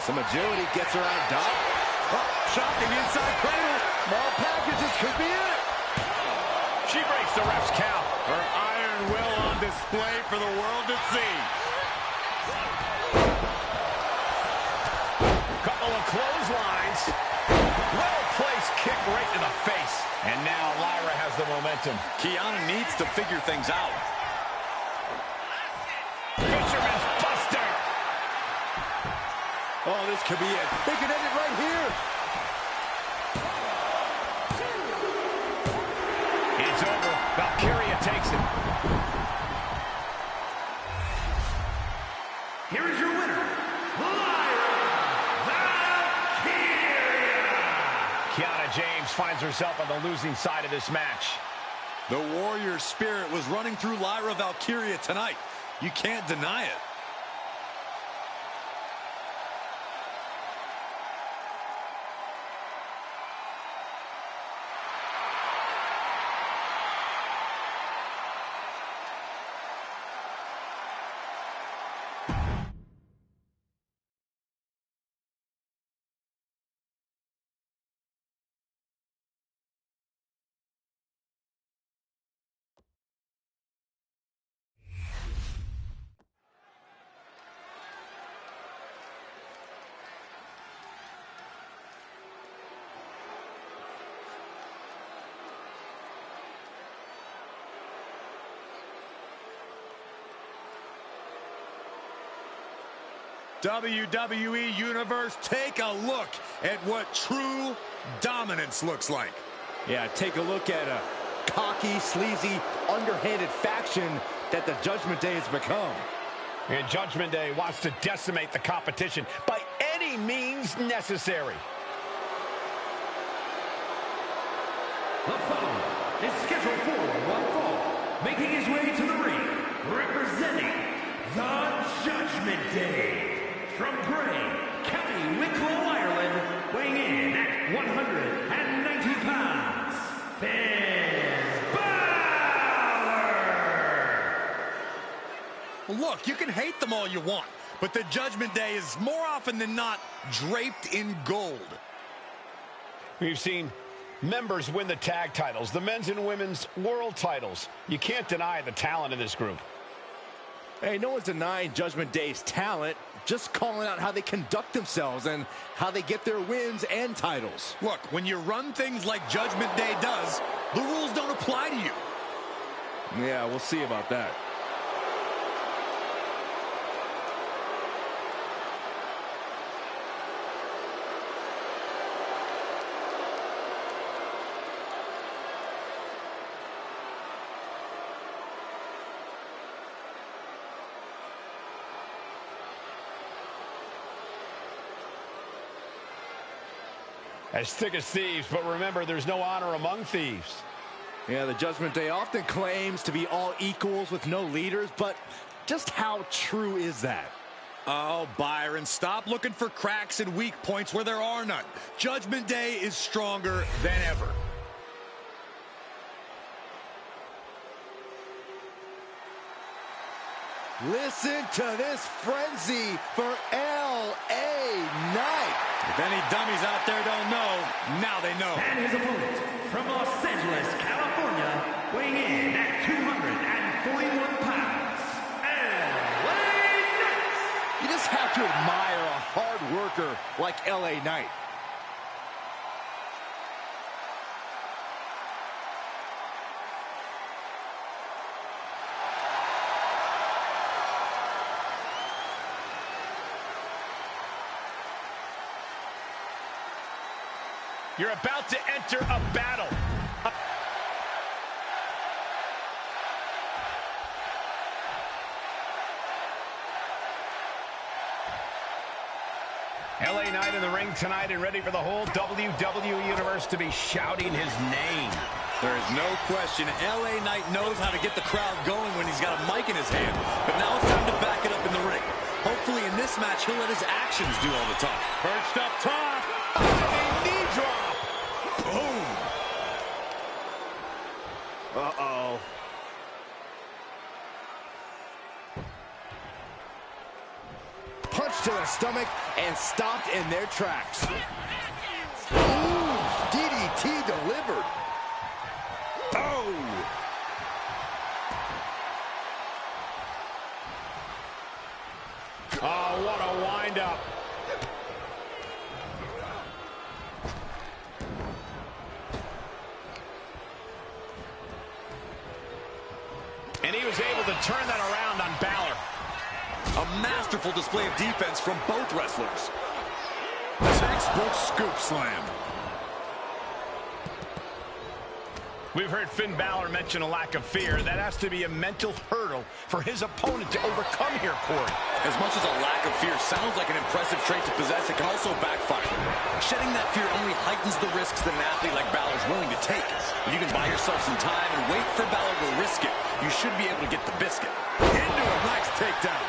Some agility gets her out dot. Oh, shocking inside cradle. Small packages could be it. She breaks the ref's count. Her iron will on display for the world to see. Couple of clotheslines. Well-placed kick right to the face. And now Lyra has the momentum. Kiana needs to figure things out. Fisherman's buster. Oh, this could be it. They could end it right here. It's over. Valkyria takes it. Here is your winner, Lyra Valkyria. Kiana James finds herself on the losing side of this match. The warrior spirit was running through Lyra Valkyria tonight. You can't deny it. WWE Universe, take a look at what true dominance looks like. Yeah, take a look at a cocky, sleazy, underhanded faction that the Judgment Day has become. And Judgment Day wants to decimate the competition by any means necessary. The following is scheduled for one fall, making his way to the ring, representing the Judgment Day. From Bray, County Wicklow, Ireland, weighing in at 190 pounds, Finn Balor! Look, you can hate them all you want, but the Judgment Day is more often than not draped in gold. We've seen members win the tag titles, the men's and women's world titles. You can't deny the talent in this group. Hey, no one's denying Judgment Day's talent, just calling out how they conduct themselves and how they get their wins and titles. Look, when you run things like Judgment Day does, the rules don't apply to you. Yeah, we'll see about that. As thick as thieves, but remember, there's no honor among thieves. Yeah, the Judgment Day often claims to be all equals with no leaders, but just how true is that? Oh, Byron, stop looking for cracks and weak points where there are none. Judgment Day is stronger than ever. Listen to this frenzy for LA Knight. If any dummies out there don't know, now they know. And his opponent from Los Angeles, California, weighing in at 241 pounds, LA Knight! You just have to admire a hard worker like LA Knight. You're about to enter a battle. LA Knight in the ring tonight and ready for the whole WWE Universe to be shouting his name. There is no question LA Knight knows how to get the crowd going when he's got a mic in his hand. But now it's time to back it up in the ring. Hopefully in this match, he'll let his actions do all the talk. Perched up top. A knee drop. Boom. Uh-oh. Punch to the stomach and stopped in their tracks. Ooh, DDT delivered. Oh! Oh, what a wind-up. And he was able to turn that around on Balor. A masterful display of defense from both wrestlers. Textbook scoop slam. We've heard Finn Balor mention a lack of fear. That has to be a mental hurdle for his opponent to overcome here, Corey. As much as a lack of fear sounds like an impressive trait to possess, it can also backfire. Shedding that fear only heightens the risks that an athlete like Balor is willing to take. If you can buy yourself some time and wait for Balor to risk it, you should be able to get the biscuit. Into a nice takedown.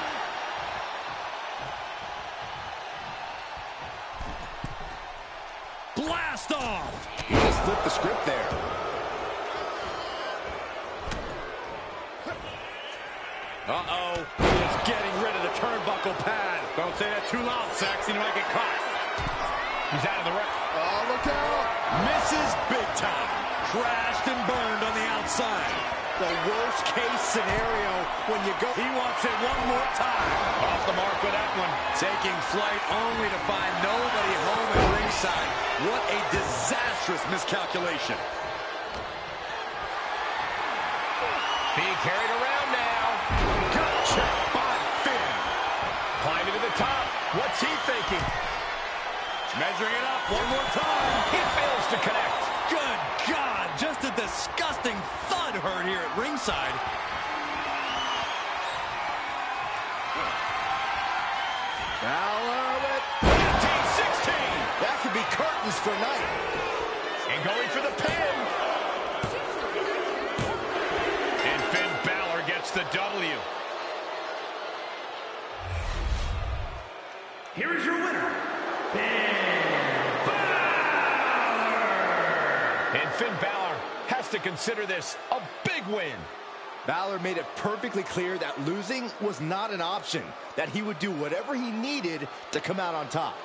Blast off! He just flipped the script there. Uh-oh. He's getting rid of the turnbuckle pad. Don't say that too loud, Saxon. You might get caught. He's out of the ring. Oh, look out! Misses big time. Crashed and burned on the outside. The worst case scenario when you go. He wants it one more time. Off the mark with that one. Taking flight only to find nobody home at ringside. What a disastrous miscalculation. Being carried around now. Gotcha by Finn. Climbing to the top. What's he thinking? Measuring it up one more time. He fails to connect. Good God, just a disgusting thud heard here at ringside. Balor with 15-16. that could be curtains for Knight. And going for the pin. And Finn Balor gets the W. Here is your winner, Finn Balor! Finn Balor has to consider this a big win. Balor made it perfectly clear that losing was not an option, that he would do whatever he needed to come out on top.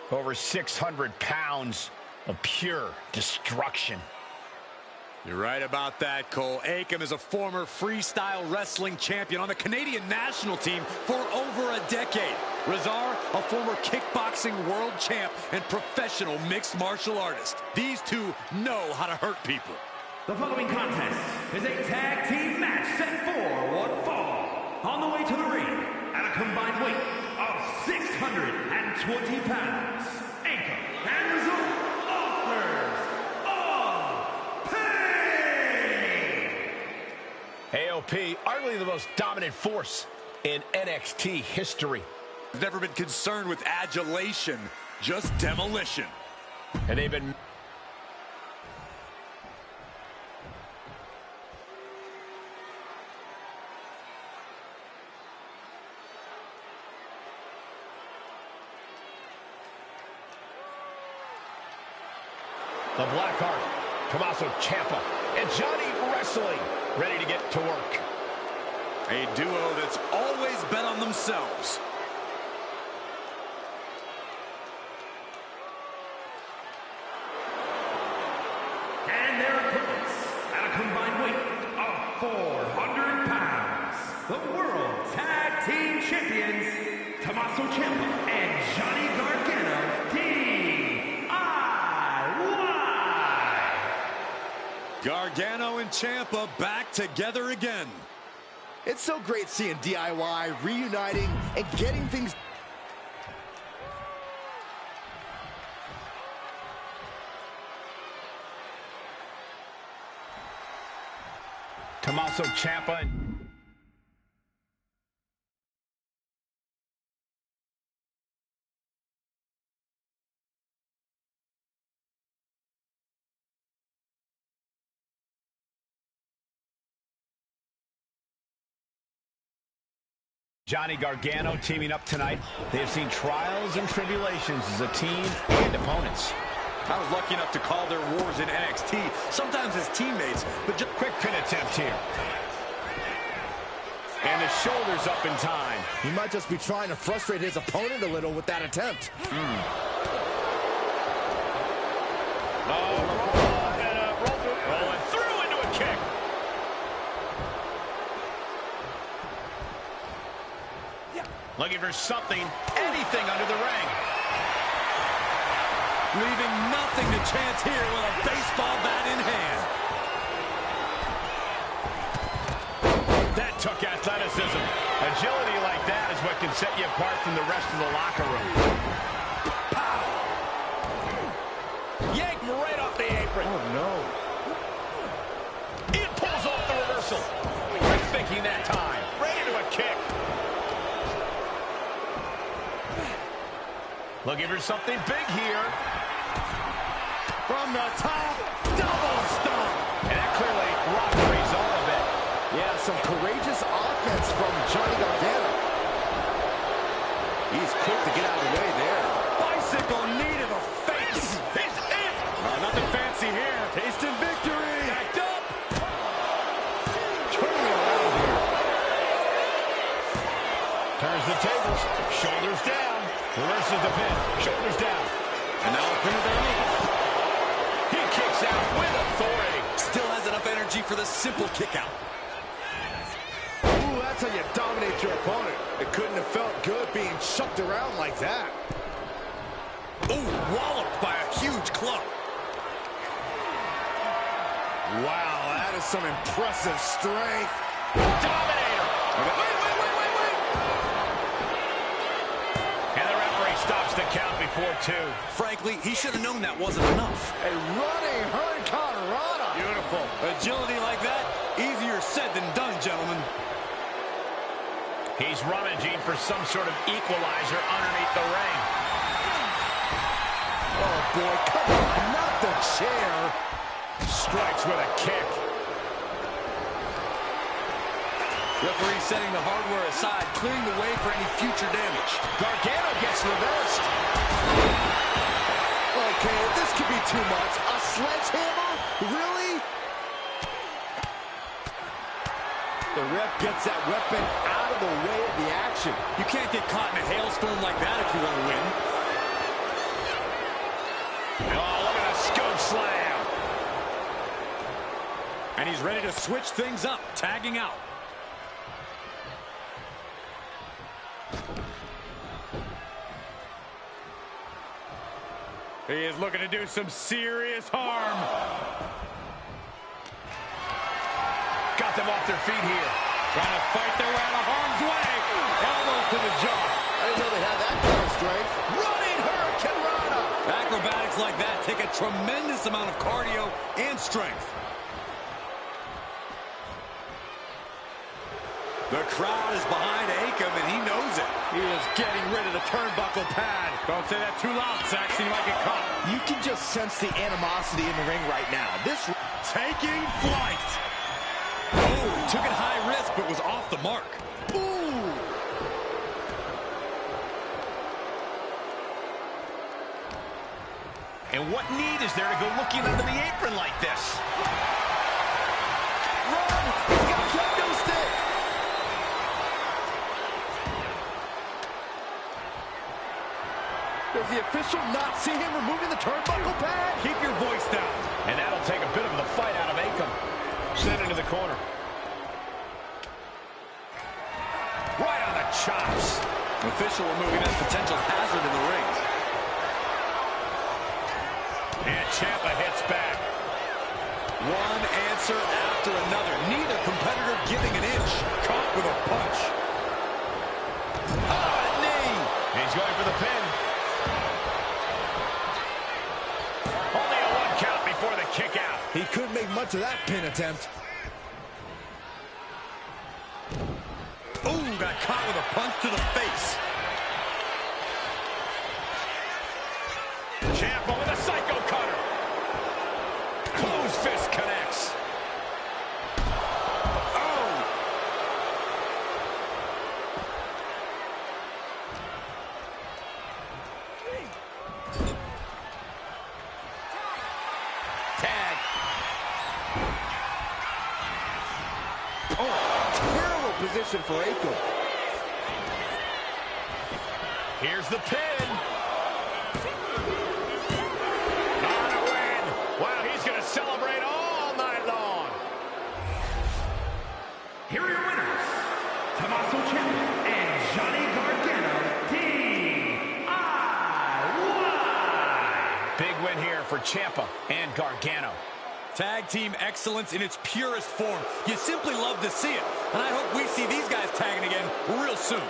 Over 600 pounds of pure destruction. You're right about that, Cole. Akam is a former freestyle wrestling champion on the Canadian national team for over a decade. Razar, a former kickboxing world champ and professional mixed martial artist. These two know how to hurt people. The following contest is a tag team match set for one fall. On the way to the ring, at a combined weight of 620 pounds, Akam and Razor offers of pain. AOP, arguably the most dominant force in NXT history. He's never been concerned with adulation, just demolition. And they've been... The Blackheart, Tommaso Ciampa, and Johnny Wrestling ready to get to work. A duo that's always bet on themselves. And their opponents, at a combined weight of 400 pounds, the World Tag Team Champions, Tommaso Ciampa and Johnny Gargano, Gargano and Ciampa back together again. It's so great seeing DIY reuniting and getting things... Tommaso Ciampa and... Johnny Gargano teaming up tonight. They have seen trials and tribulations as a team and opponents. I was lucky enough to call their wars in NXT, sometimes as teammates, but just quick pin attempt here. And the shoulders up in time. He might just be trying to frustrate his opponent a little with that attempt. Rolling through into a kick. Looking for something, anything under the ring. leaving nothing to chance here with a baseball bat in hand. That took athleticism. Agility like that is what can set you apart from the rest of the locker room. Pow! Yanked right off the apron. Oh, no. It pulls off the reversal. Quick thinking that time. Right into a kick. Looking for something big here. From the top, double stomp. And that clearly robberies all of it. Yeah, some courageous offense from Johnny Gargano. He's quick to get out of the way there. Bicycle knee to the face. This is nothing fancy here. Tasting victory. Backed up. Turning around here. Turns the tables. Shoulders down. Reverses the pin. Shoulders down. And now a pin of their knee. He kicks out with authority. Still has enough energy for the simple kick out. Ooh, that's how you dominate your opponent. It couldn't have felt good being chucked around like that. Ooh, walloped by a huge club. Wow, that is some impressive strength. Dominator. And the referee stops the count before 2. Frankly, he should have known that wasn't enough. A running hurricane rana. Beautiful. Agility like that, easier said than done, gentlemen. He's rummaging for some sort of equalizer underneath the ring. Oh, boy, come on, not the chair. Strikes with a kick. Referee setting the hardware aside, clearing the way for any future damage. Gargano gets reversed. Okay, this could be too much. A sledgehammer? Really? The ref gets that weapon out of the way of the action. You can't get caught in a hailstorm like that if you want to win. Oh, look at a scoop slam. And he's ready to switch things up, tagging out. He is looking to do some serious harm. Got them off their feet here. Trying to fight their way out of harm's way. Elbows to the jaw. I didn't know they had that kind of strength. Running hurricane rana. Acrobatics like that take a tremendous amount of cardio and strength. The crowd is behind Akam, and he knows it. He is getting rid of the turnbuckle pad. Don't say that too loud, Saxton. You might get caught. You can just sense the animosity in the ring right now. This Taking flight. Oh, took it high risk, but was off the mark. Ooh. And what need is there to go looking under the apron like this? Run! He's got a kendo stick! Does the official not see him removing the turnbuckle pad? Keep your voice down. And that'll take a bit of the fight out of Akam. Sent into the corner. Right on the chops. Official removing that potential hazard in the ring. And Ciampa hits back. One answer after another. Neither competitor giving an inch. Caught with a punch. Oh, a knee. He's going for the pin. Only a 1 count before the kick out. He couldn't make much of that pin attempt. Ooh, got caught with a punch to the face. Ciampa with a psycho cutter. Closed fist connects. Oh! Tag. Oh, terrible position for Akam. Here's the pin. On a win. Wow, he's going to celebrate all night long. Here are your winners, Tommaso Ciampa and Johnny Gargano, DIY. Big win here for Ciampa and Gargano. Tag team excellence in its purest form. You simply love to see it. And I hope we see these guys tagging again real soon.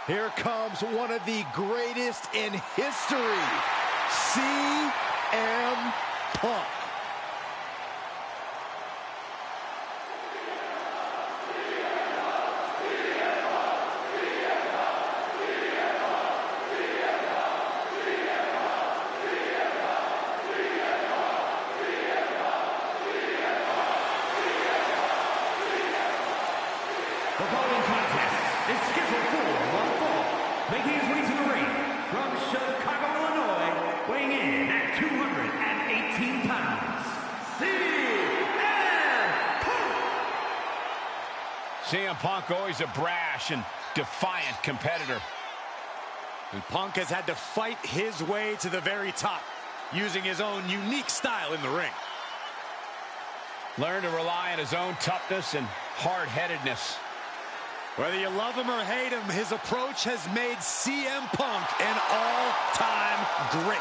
Here comes one of the greatest in history, CM Punk. The following contest is scheduled for one fall. Making his way to the ring from Chicago, Illinois, weighing in at 218 pounds, CM Punk! CM Punk, always a brash and defiant competitor. And Punk has had to fight his way to the very top, using his own unique style in the ring. Learn to rely on his own toughness and hard-headedness. Whether you love him or hate him, his approach has made CM Punk an all-time great.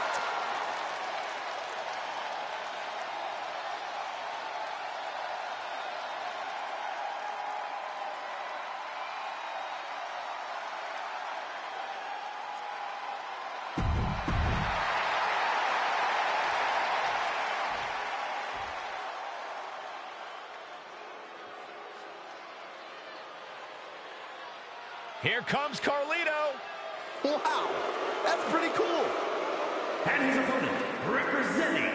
Here comes Carlito. Wow, that's pretty cool. And his opponent, representing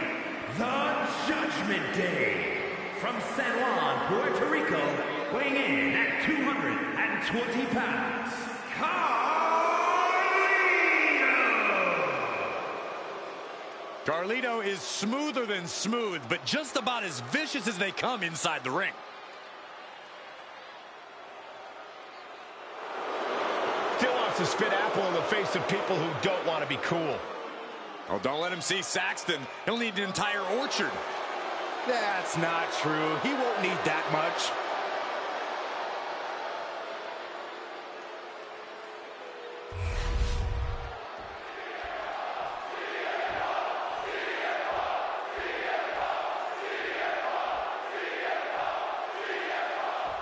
the Judgment Day, from San Juan, Puerto Rico, weighing in at 220 pounds, Carlito! Carlito is smoother than smooth, but just about as vicious as they come inside the ring. Still wants to spit apple in the face of people who don't want to be cool. Oh, don't let him see Saxton. He'll need an entire orchard. That's not true. He won't need that much.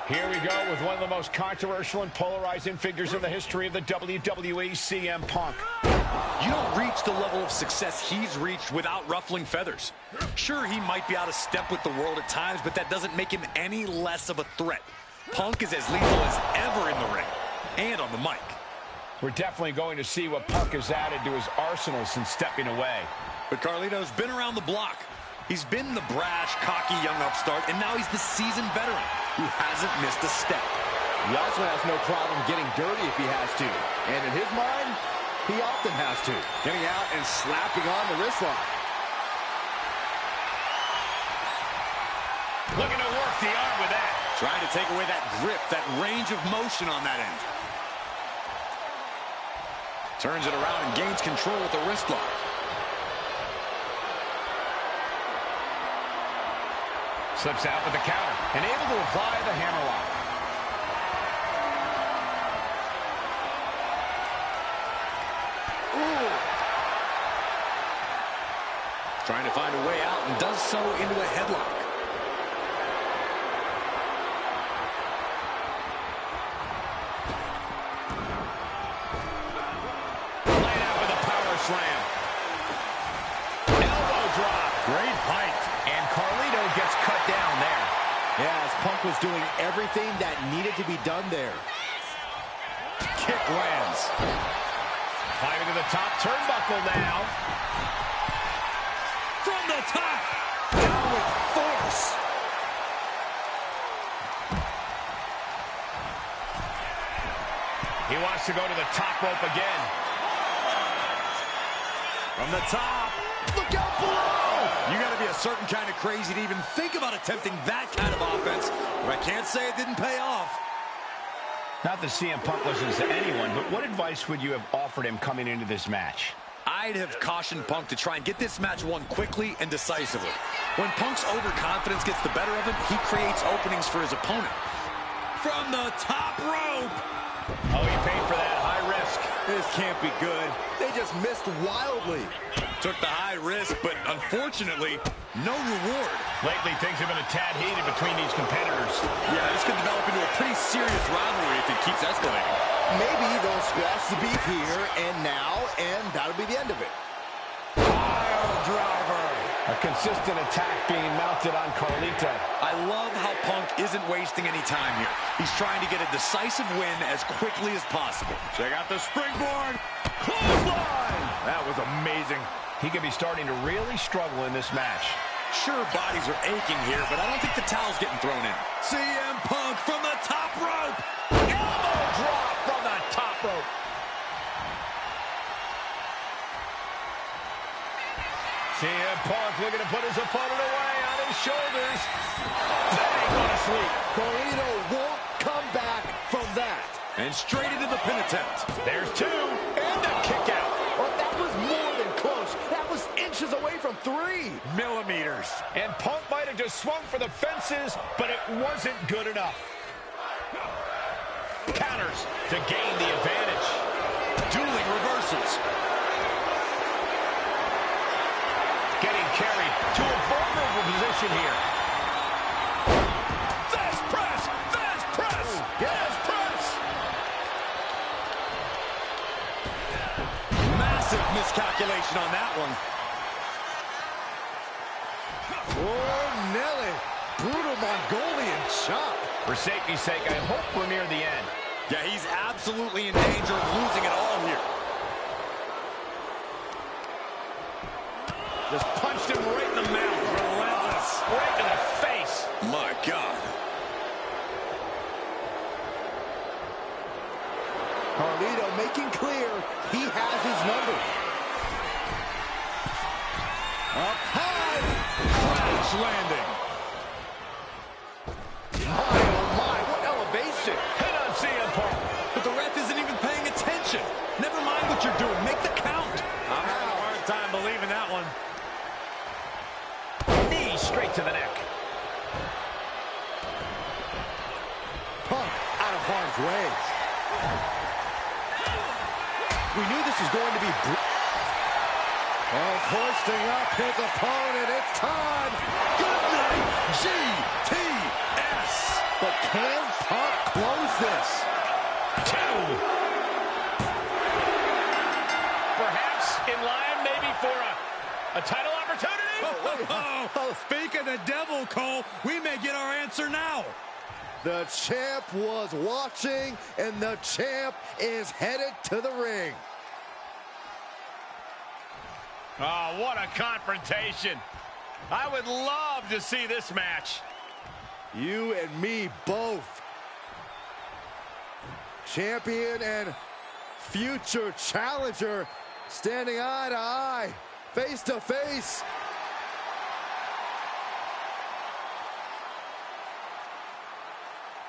Here we go with one of the most controversial and polarizing figures in the history of the WWE, CM Punk. You don't reach the level of success he's reached without ruffling feathers. Sure, he might be out of step with the world at times, but that doesn't make him any less of a threat. Punk is as lethal as ever in the ring and on the mic. We're definitely going to see what Punk has added to his arsenal since stepping away. But Carlito's been around the block. He's been the brash, cocky young upstart, and now he's the seasoned veteran who hasn't missed a step. He also has no problem getting dirty if he has to. And in his mind, he often has to. Getting out and slapping on the wrist lock. Looking to work the arm with that. Trying to take away that grip, that range of motion on that end. Turns it around and gains control with the wrist lock. Slips out with the counter and able to apply the hammerlock. Ooh. Trying to find a way out and does so into a headlock. Laid out with a power slam. Elbow drop. Great height. And Carlito gets cut down there. Yeah, as Punk was doing everything that needed to be done there. Kick lands. Climbing to the top turnbuckle now. From the top. Down with force. He wants to go to the top rope again. From the top. Look out below! You got to be a certain kind of crazy to even think about attempting that kind of offense. But I can't say it didn't pay off. Not that CM Punk listens to anyone, but what advice would you have offered him coming into this match? I'd have cautioned Punk to try and get this match won quickly and decisively. When Punk's overconfidence gets the better of him, he creates openings for his opponent. From the top rope. Oh, he paid for that high risk. This can't be good. They just missed wildly. Took the high risk, but unfortunately, no reward. Lately, things have been a tad heated between these competitors. Yeah, this could develop into a pretty serious rivalry if it keeps escalating. Maybe they'll squash the beef here and now, and that'll be the end of it. Pile driver. A consistent attack being mounted on Carlito. I love how Punk isn't wasting any time here. He's trying to get a decisive win as quickly as possible. Check out the springboard. Clothesline. That was amazing. He could be starting to really struggle in this match. Sure, bodies are aching here, but I don't think the towel's getting thrown in. CM Punk from the top rope. Elbow drop from the top rope. CM Punk looking to put his opponent away on his shoulders. Bang, go to sleep. Carlito won't come back And straight into the pin attempt. There's two. And a kick out. Oh, that was more than close. That was inches away from 3 millimeters. And Punk might have just swung for the fences, but it wasn't good enough. Counters to gain the advantage. Dueling reversals. Getting carried to a vulnerable position here. Fast press! Fast press! Fast press! Massive miscalculation on that one. Oh, Nelly. Brutal Mongolian chop. For safety's sake, I hope we're near the end. Yeah, he's absolutely in danger of losing it all here. Just punched him right in the mouth. Relentless. Right in the face. My God. Carlito making clear he has his number. Up high. Crash landing. My, oh my, what elevation. Hit on CM Punk. But the ref isn't even paying attention. Never mind what you're doing. Make the count. I'm having a hard time believing that one. Knee straight to the neck. Punk out of harm's way. We knew this was going to be hoisting up his opponent. It's time. Good night, GTS. But can Punk close this? 2. Perhaps in line maybe for a title opportunity? Oh, speak of the devil, Cole, we may get our answer now. The champ was watching, and the champ is headed to the ring. Oh, what a confrontation. I would love to see this match. You and me both. Champion and future challenger standing eye to eye, face to face.